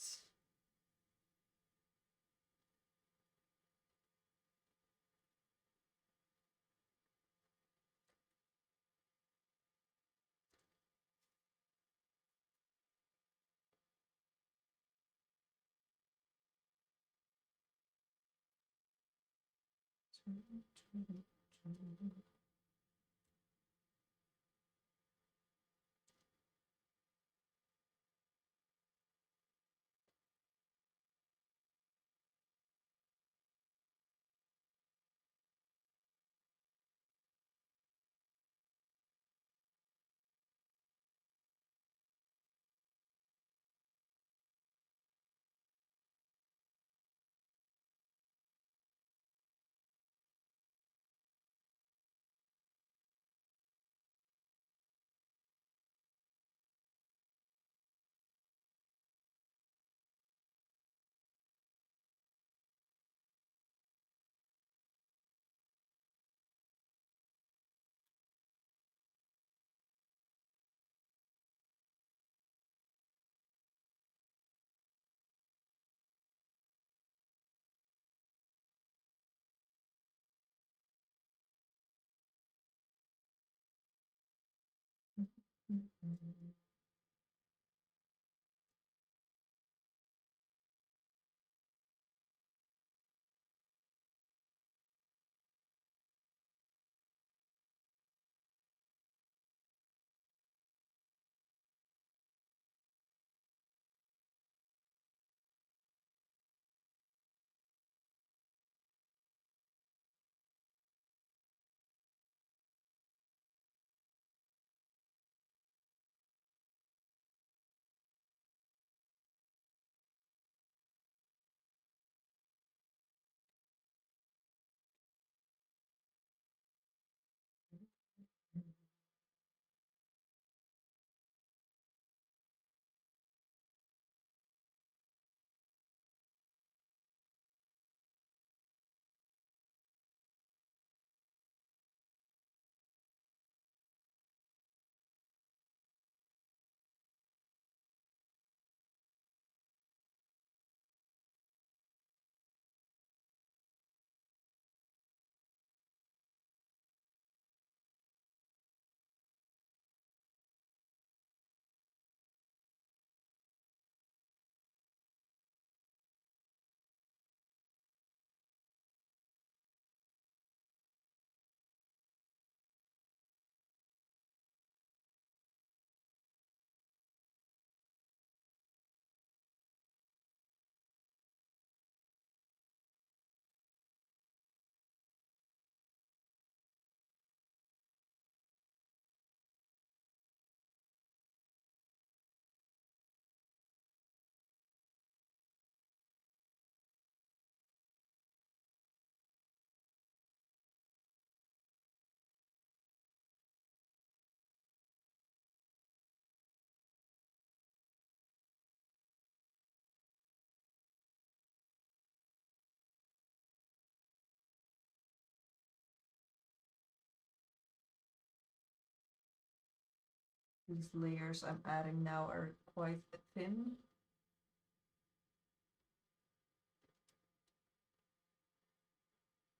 These layers I'm adding now are quite thin.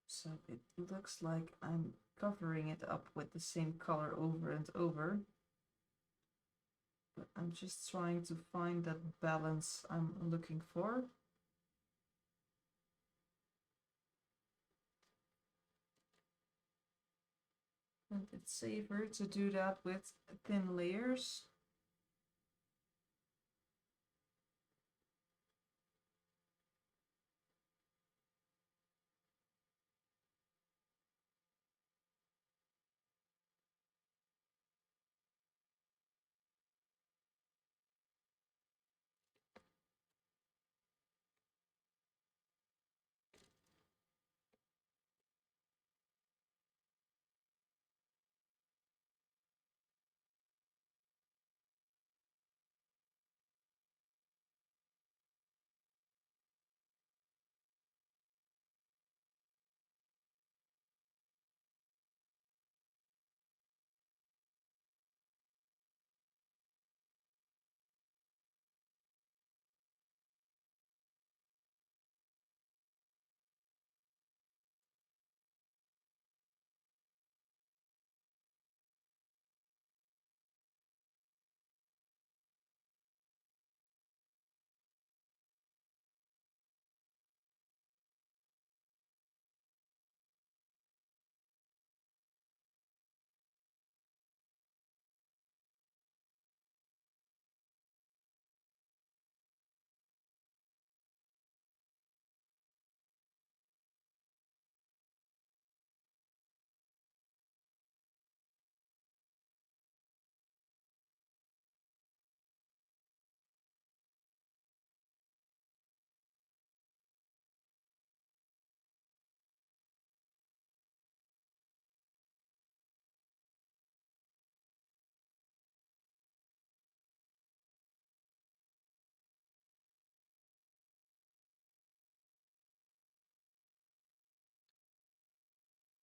So it looks like I'm covering it up with the same color over and over. But I'm just trying to find that balance I'm looking for. And it's safer to do that with thin layers.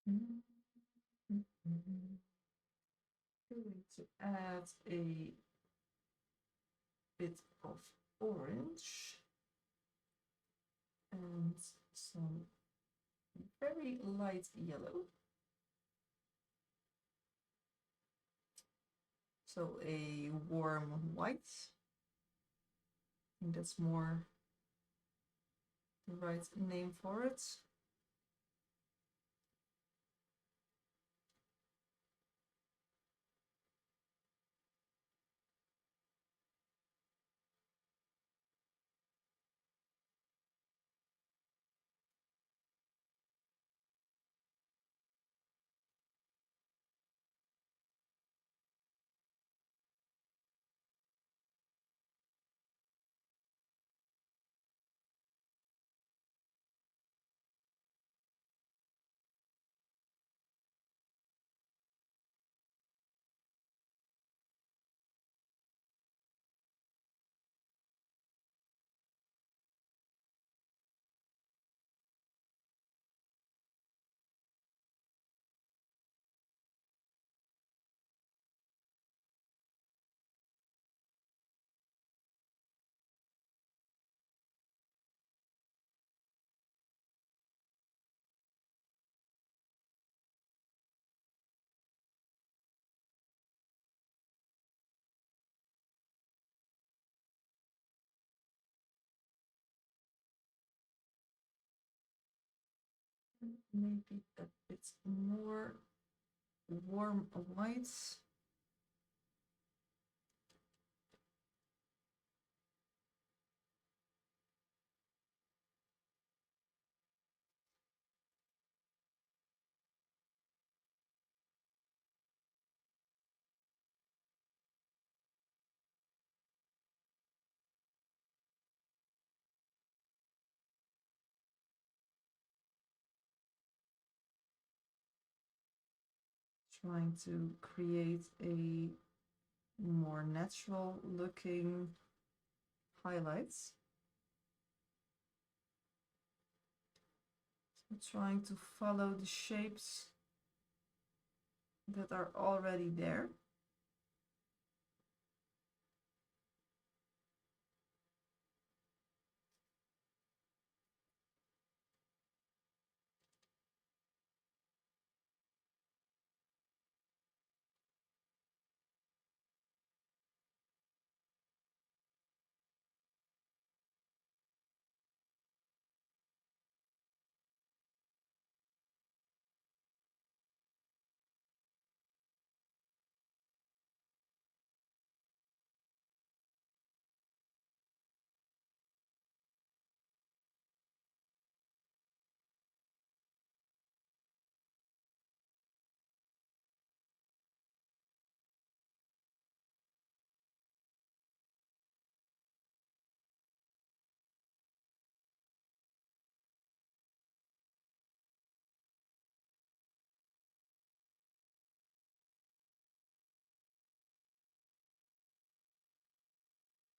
Going to add a bit of orange and some very light yellow. So a warm white. I think that's more the right name for it. Maybe a bit more warm whites. Trying to create a more natural looking highlights. So trying to follow the shapes that are already there.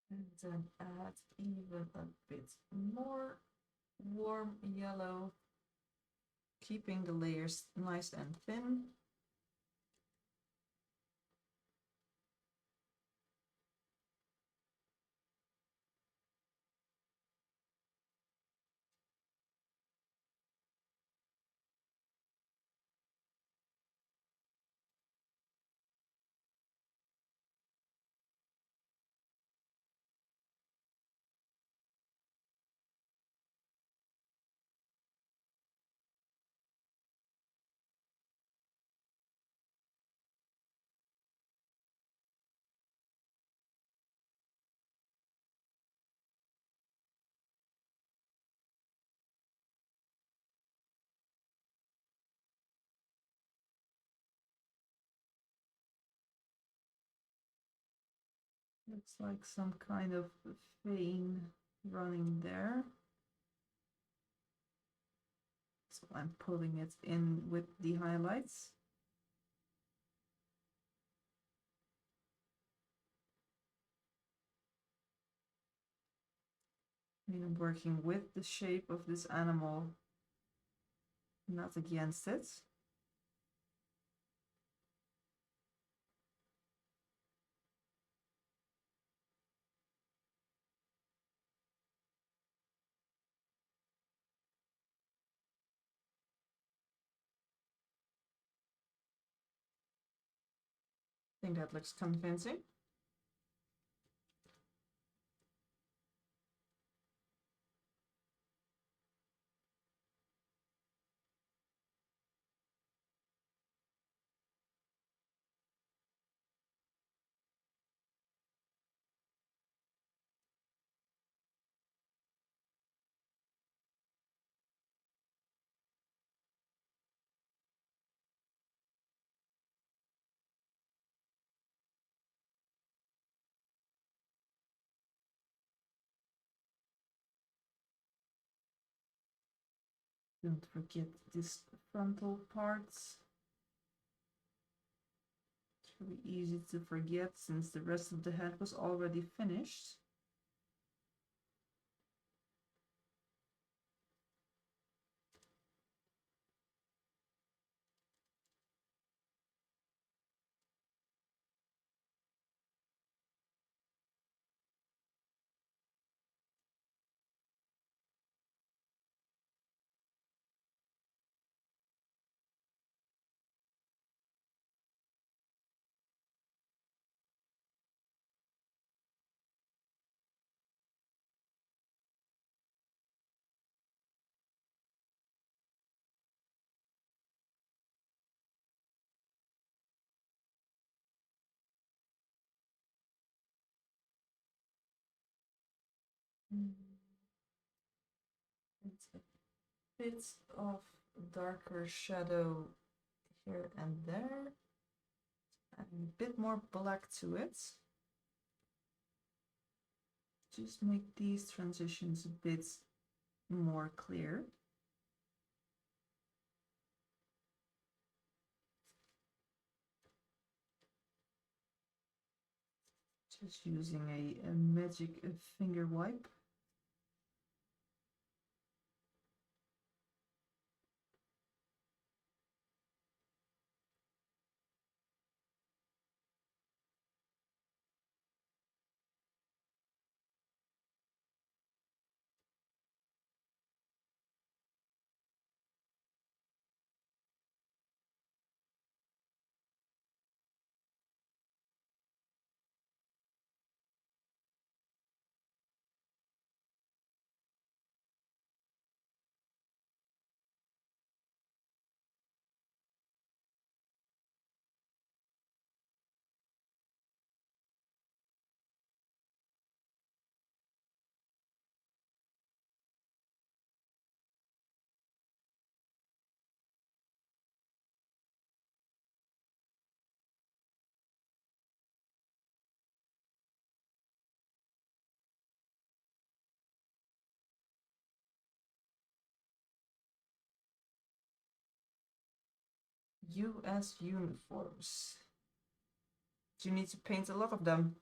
And then add even a bit more warm yellow, keeping the layers nice and thin. Looks like some kind of vein running there. So I'm pulling it in with the highlights. I mean, I'm working with the shape of this animal, not against it. think that looks convincing. Don't forget this frontal parts. It's really easy to forget since the rest of the head was already finished. It's a bit of darker shadow here and there, and a bit more black to it. Just make these transitions a bit more clear. Just using a magic finger wipe. US uniforms. You need to paint a lot of them.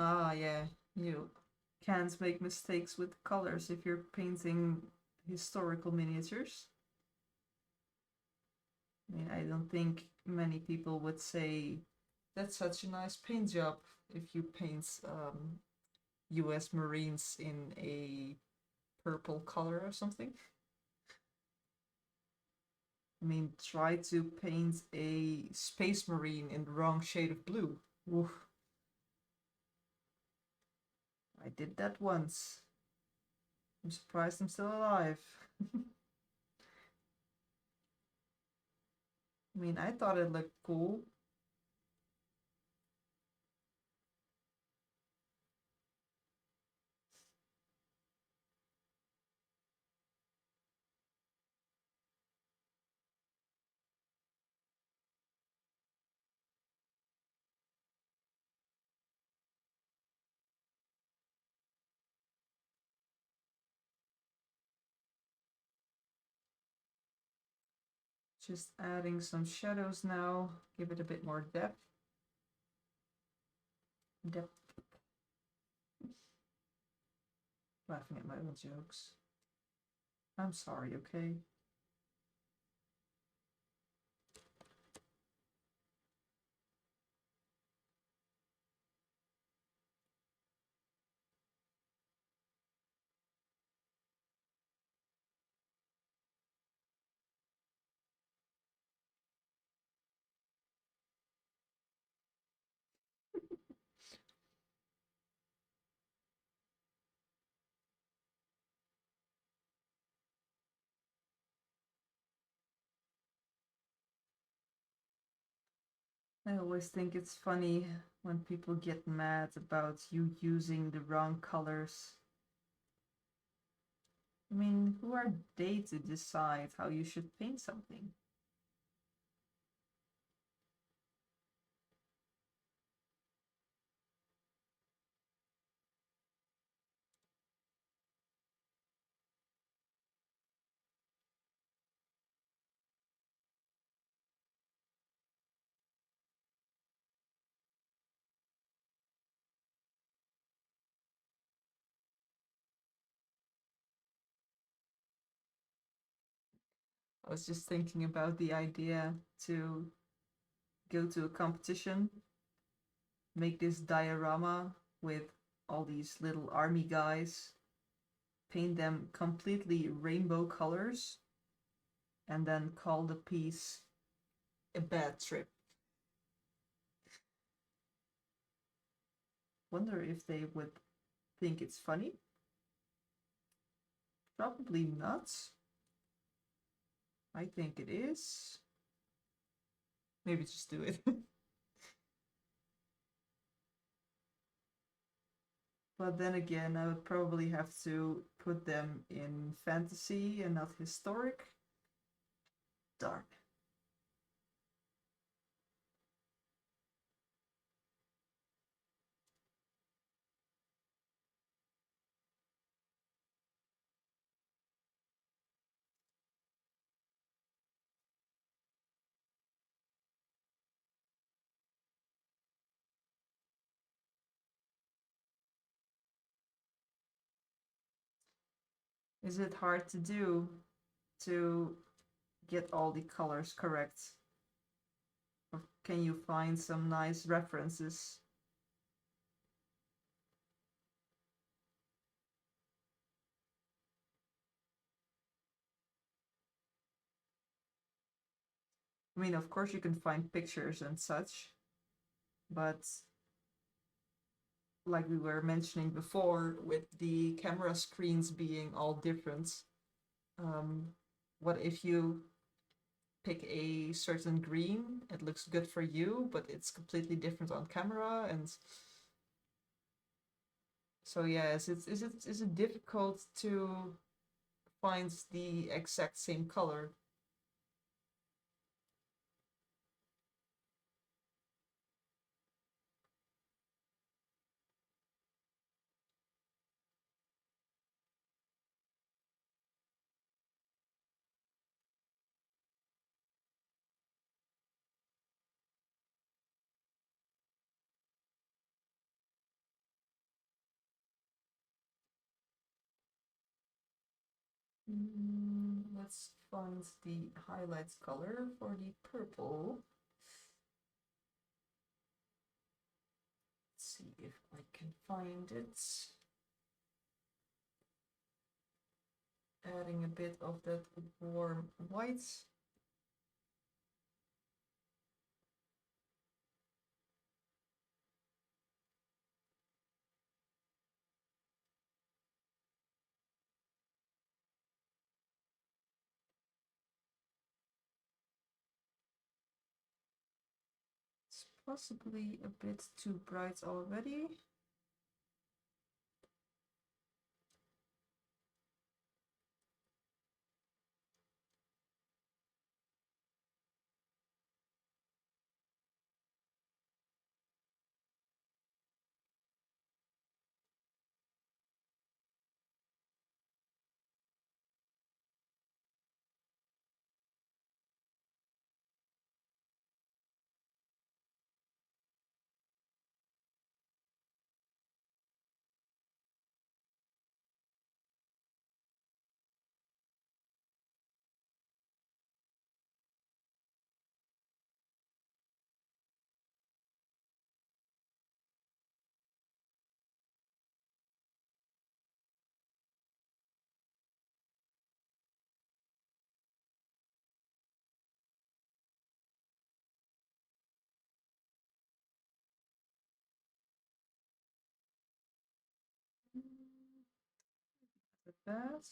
Ah, yeah, you can't make mistakes with colors if you're painting historical miniatures. I mean, I don't think many people would say that's such a nice paint job if you paint US Marines in a purple color or something. I mean, try to paint a Space Marine in the wrong shade of blue. Oof. I did that once. I'm surprised I'm still alive. I mean, I thought it looked cool. Just adding some shadows now, give it a bit more depth. Laughing at my own jokes. I'm sorry, okay? I always think it's funny when people get mad about you using the wrong colors. I mean, who are they to decide how you should paint something? I was just thinking about the idea to go to a competition, make this diorama with all these little army guys, paint them completely rainbow colors, and then call the piece a bad trip. Wonder if they would think it's funny? Probably not. I think it is. Maybe just do it. But then again, I would probably have to put them in fantasy and not historic. Darn. Is it hard to do to get all the colors correct? Or can you find some nice references? I mean, of course you can find pictures and such, but like we were mentioning before, with the camera screens being all different, what if you pick a certain green, it looks good for you, but it's completely different on camera, and so yes, is it difficult to find the exact same color? Let's find the highlights color for the purple. Let's see if I can find it. Adding a bit of that warm white. It's possibly a bit too bright already. that.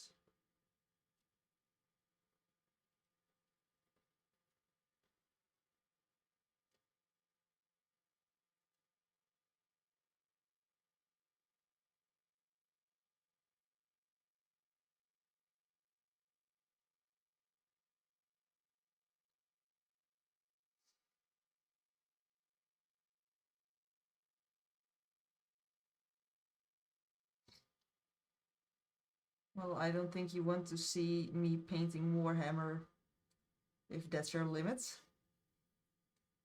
Well, I don't think you want to see me painting Warhammer if that's your limit,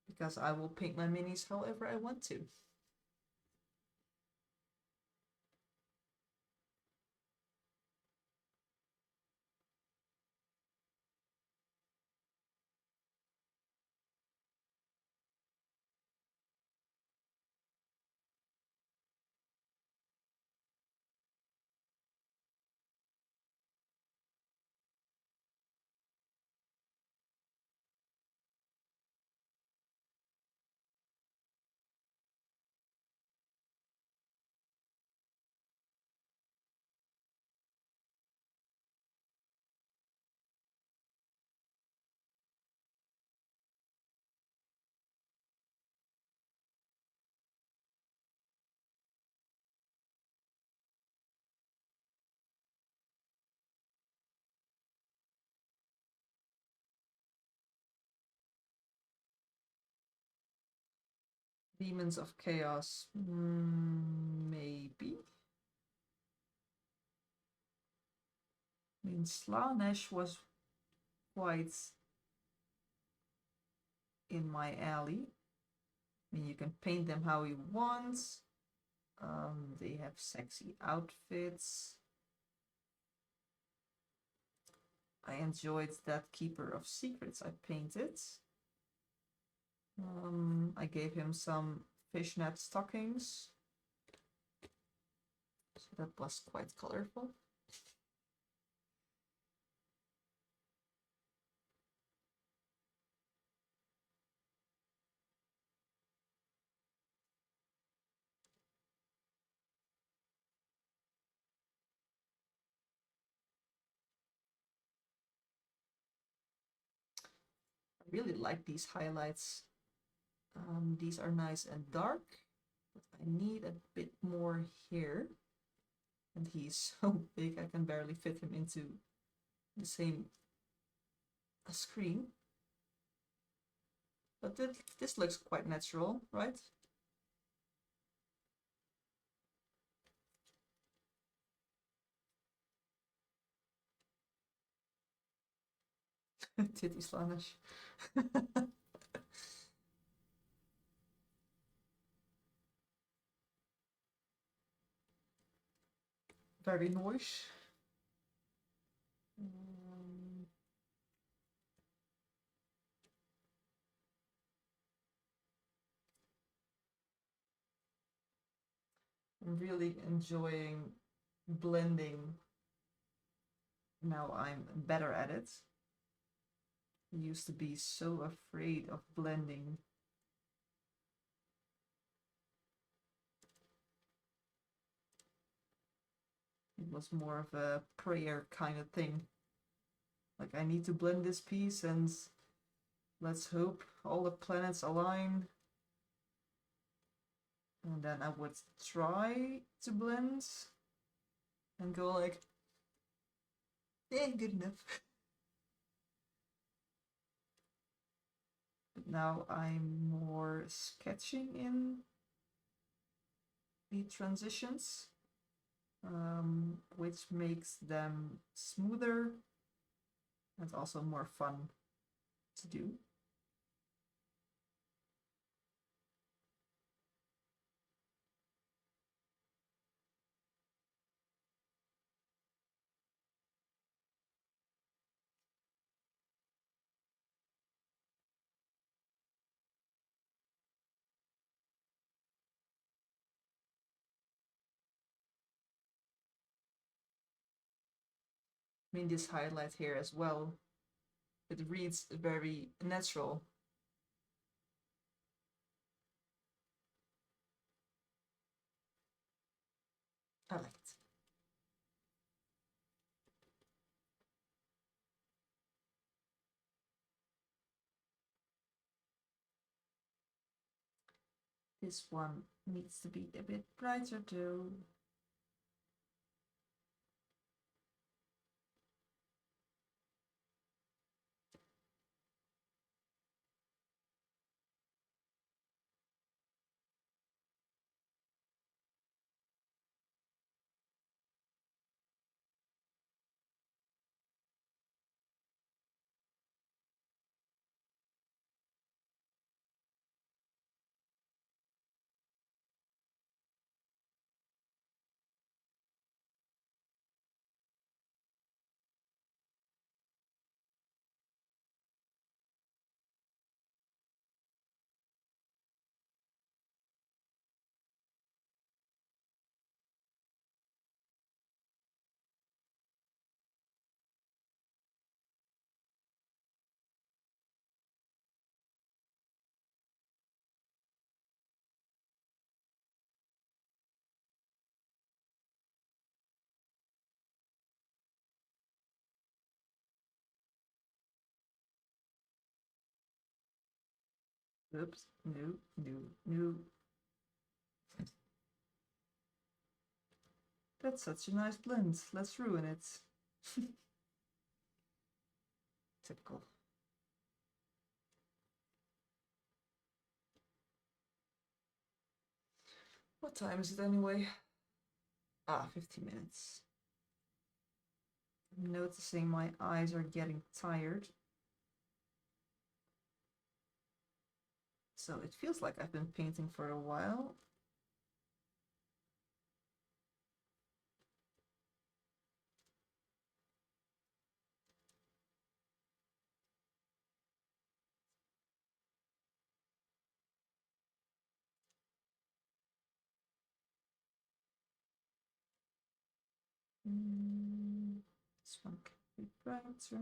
because I will paint my minis however I want to. Demons of Chaos, maybe. I mean, Slanesh was quite in my alley. I mean, you can paint them how you want. They have sexy outfits. I enjoyed that Keeper of Secrets I painted. I gave him some fishnet stockings. So that was quite colorful. I really like these highlights. These are nice and dark, but I need a bit more here. And he's so big I can barely fit him into the same screen. But this looks quite natural, right? Titty Slanesh. Very nice. I'm really enjoying blending. Now I'm better at it. I used to be so afraid of blending. It was more of a prayer kind of thing. Like, I need to blend this piece and let's hope all the planets align. And then I would try to blend and go like, yeah, good enough. But now I'm more sketching in the transitions, which makes them smoother and also more fun to do. I mean, this highlight here as well, it reads very natural. I like it. This one needs to be a bit brighter too. Oops, no, no, no. That's such a nice blend. Let's ruin it. Typical. What time is it anyway? Ah, 15 minutes. I'm noticing my eyes are getting tired. So it feels like I've been painting for a while. This one can be brighter.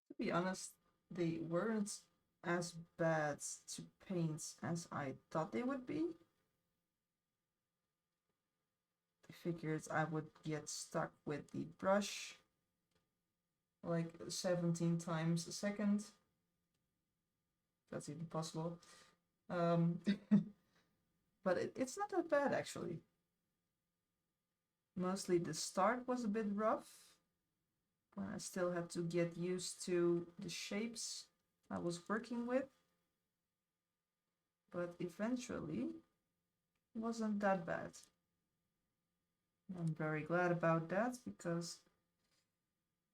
To be honest, they weren't as bad to paint as I thought they would be. I figured I would get stuck with the brush like 17 times a second. That's even possible. But it's not that bad actually. Mostly the start was a bit rough. I still had to get used to the shapes I was working with. But eventually, it wasn't that bad. I'm very glad about that because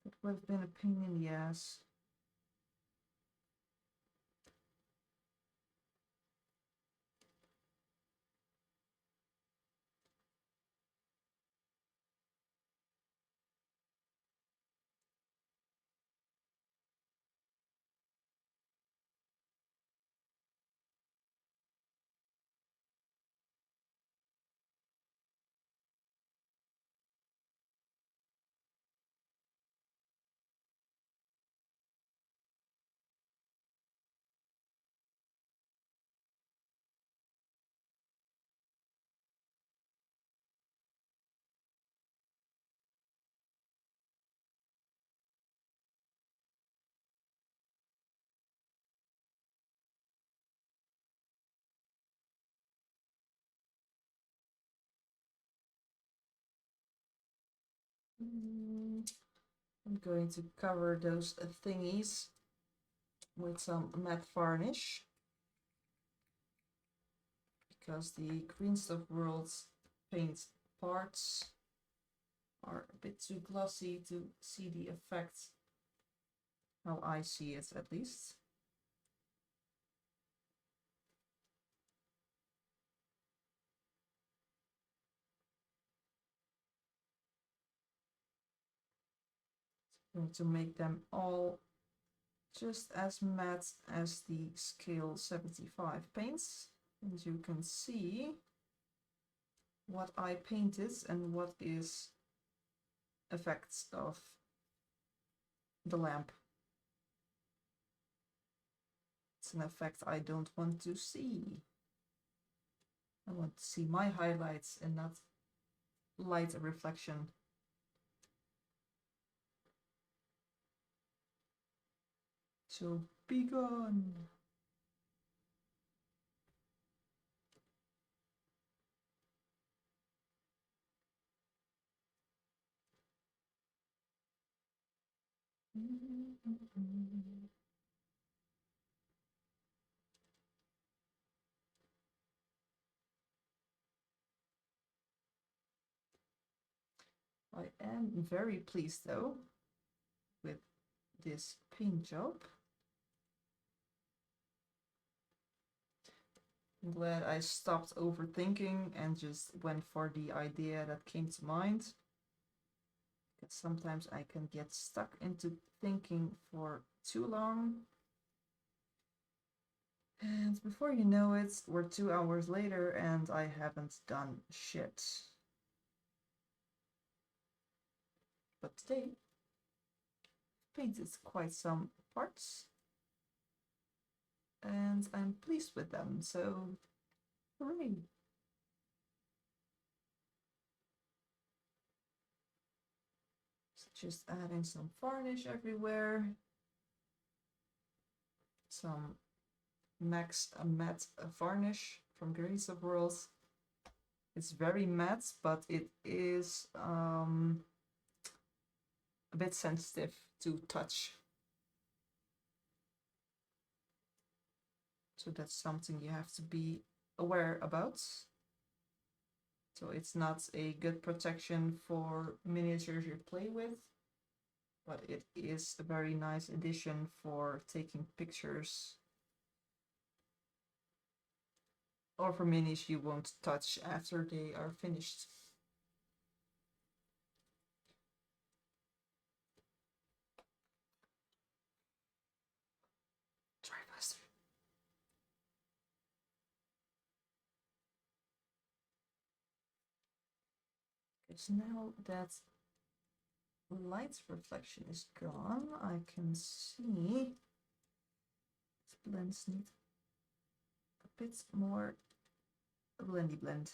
it would have been a pain in the ass. I'm going to cover those thingies with some matte varnish, because the Greenstuffworld paint parts are a bit too glossy to see the effect, how I see it at least. Going to make them all just as matte as the scale 75 paints, and you can see what I painted and what is effects of the lamp. It's an effect I don't want to see. I want to see my highlights and not light reflection. So be gone. I am very pleased though with this paint job. I'm glad I stopped overthinking and just went for the idea that came to mind. Because sometimes I can get stuck into thinking for too long. And before you know it, we're 2 hours later and I haven't done shit. But today, I painted quite some parts. And I'm pleased with them, so hooray! So just adding some varnish everywhere, some Max matte varnish from Greenstuffworld. It's very matte, but it is a bit sensitive to touch. So that's something you have to be aware about. So it's not a good protection for miniatures you play with, but it is a very nice addition for taking pictures or for minis you won't touch after they are finished. Try faster. Because now that light reflection is gone, I can see these blends need a bit more blendy blend.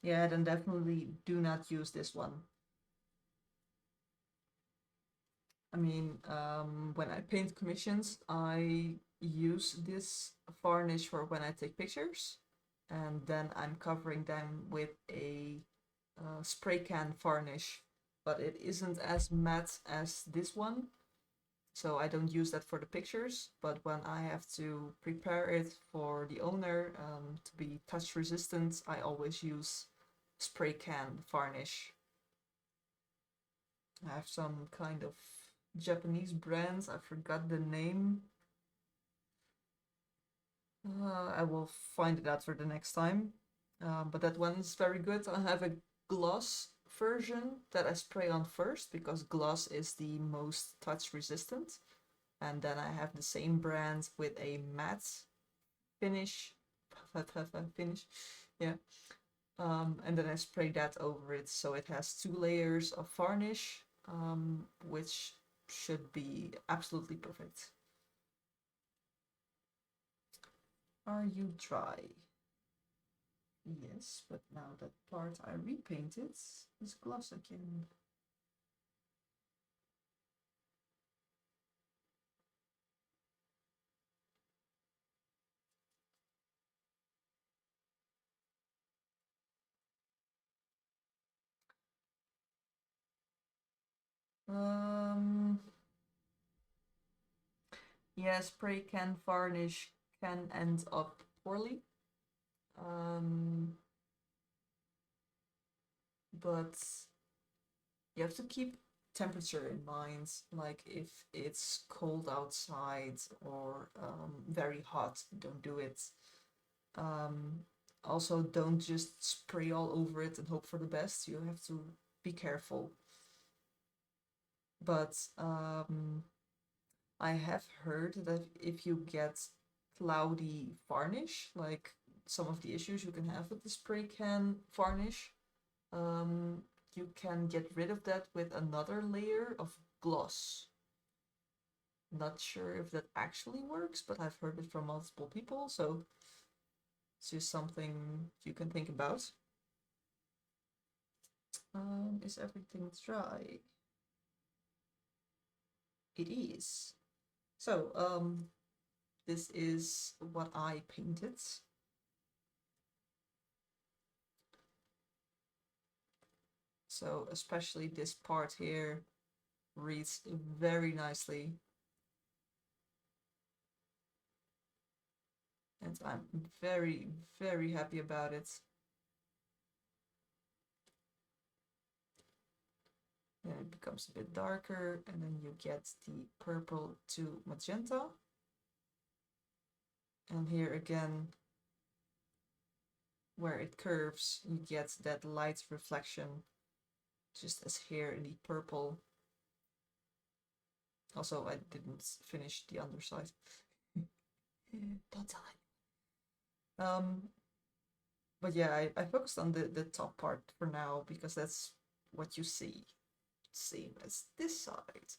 Yeah, then definitely do not use this one. I mean, when I paint commissions, I use this varnish for when I take pictures, and then I'm covering them with a spray can varnish, but it isn't as matte as this one, so I don't use that for the pictures. But when I have to prepare it for the owner to be touch resistant, I always use spray can varnish. I have some kind of Japanese brands, I forgot the name. I will find it out for the next time. But that one is very good. I have a gloss version that I spray on first because gloss is the most touch resistant. And then I have the same brand with a matte finish. Finish. Yeah. And then I spray that over it, so it has 2 layers of varnish, which should be absolutely perfect. Are you dry? Yes, but now that part I repainted is gloss again. Yeah, spray can varnish can end up poorly. But you have to keep temperature in mind. Like if it's cold outside or very hot, don't do it. Also, don't just spray all over it and hope for the best. You have to be careful. But I have heard that if you get cloudy varnish, like some of the issues you can have with the spray can varnish, you can get rid of that with another layer of gloss. Not sure if that actually works, but I've heard it from multiple people, so it's just something you can think about. Is everything dry? It is. So, this is what I painted. So especially this part here reads very nicely. And I'm very, very happy about it. Then it becomes a bit darker, and then you get the purple to magenta. And here again, where it curves, you get that light reflection, just as here in the purple. Also, I didn't finish the underside. Don't tell anyone. But yeah, I focused on the top part for now because that's what you see. Same as this side.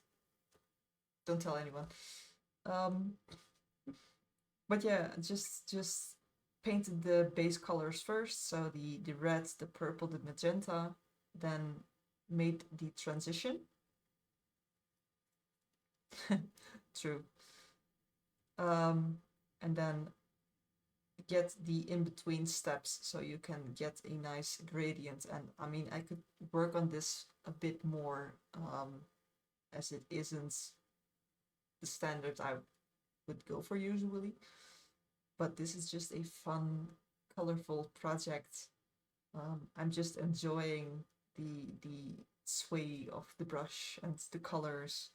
Don't tell anyone. But yeah, just painted the base colors first, so the red, the purple, the magenta, then made the transition. True. And then get the in-between steps so you can get a nice gradient. And I mean, I could work on this a bit more, as it isn't the standard I would go for usually. But this is just a fun, colorful project. I'm just enjoying the sway of the brush and the colors,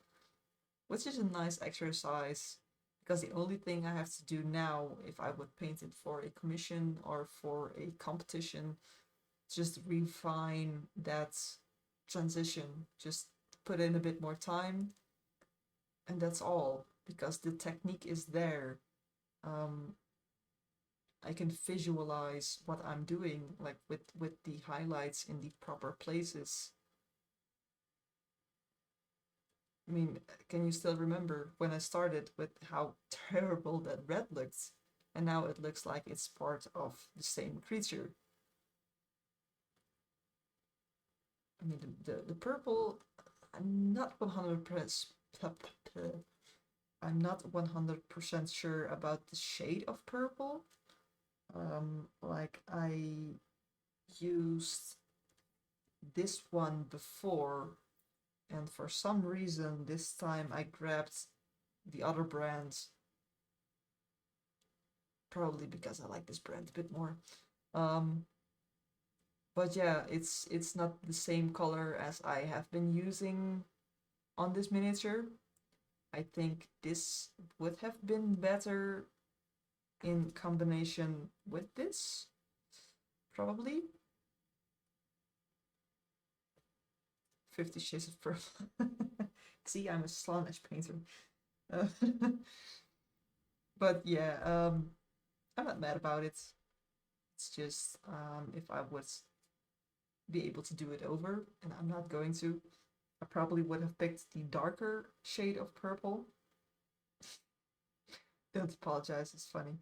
which is a nice exercise because the only thing I have to do now, if I would paint it for a commission or for a competition, just refine that transition, just put in a bit more time, and that's all, because the technique is there. I can visualize what I'm doing, like with the highlights in the proper places. I mean, can you still remember when I started with how terrible that red looked? And now it looks like it's part of the same creature. I mean, the purple, I'm not 100%, I'm not 100% sure about the shade of purple. Like I used this one before, and for some reason this time I grabbed the other brand, probably because I like this brand a bit more. But yeah, it's not the same color as I have been using on this miniature. I think this would have been better in combination with this, probably. 50 Shades of Purple. See, I'm a Slaanesh painter. But yeah, I'm not mad about it. It's just if I would be able to do it over, and I'm not going to, I probably would have picked the darker shade of purple. Don't apologize, it's funny.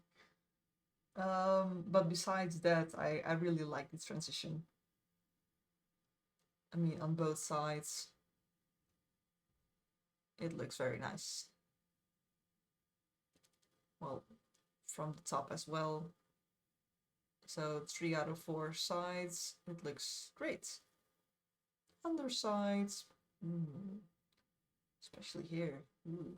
But besides that, I really like the transition. I mean, on both sides, it looks very nice. Well, from the top as well. So 3 out of 4 sides, it looks great. Undersides, especially here. Ooh.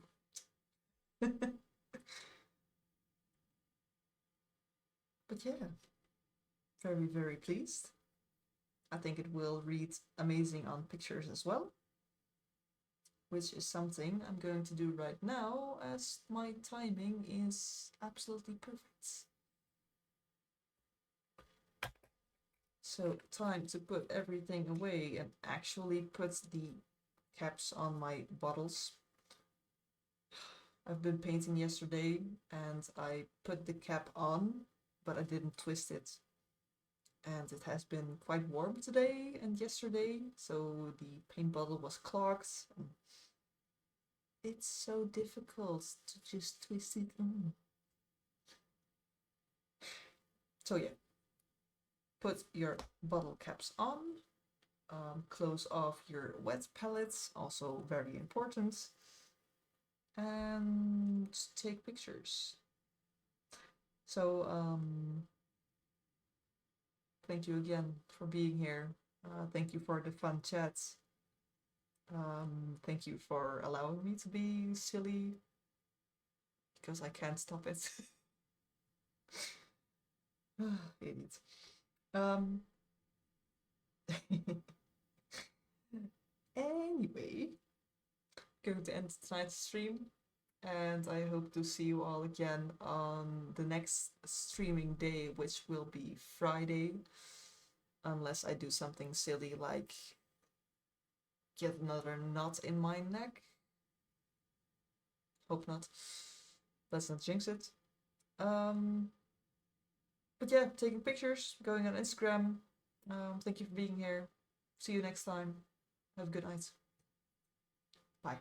But yeah, very, very pleased. I think it will read amazing on pictures as well, which is something I'm going to do right now as my timing is absolutely perfect. So time to put everything away and actually put the caps on my bottles. I've been painting yesterday and I put the cap on, but I didn't twist it. And it has been quite warm today and yesterday, so the paint bottle was clogged. It's so difficult to just twist it on. So yeah, put your bottle caps on, close off your wet palettes, also very important, and take pictures. So thank you again for being here. Thank you for the fun chats. Thank you for allowing me to be silly, because I can't stop it. Idiot. Anyway, going to end tonight's stream, and I hope to see you all again on the next streaming day, which will be Friday, unless I do something silly like get another knot in my neck. Hope not. Let's not jinx it. But yeah, taking pictures, going on Instagram. Thank you for being here. See you next time. Have a good night. Bye.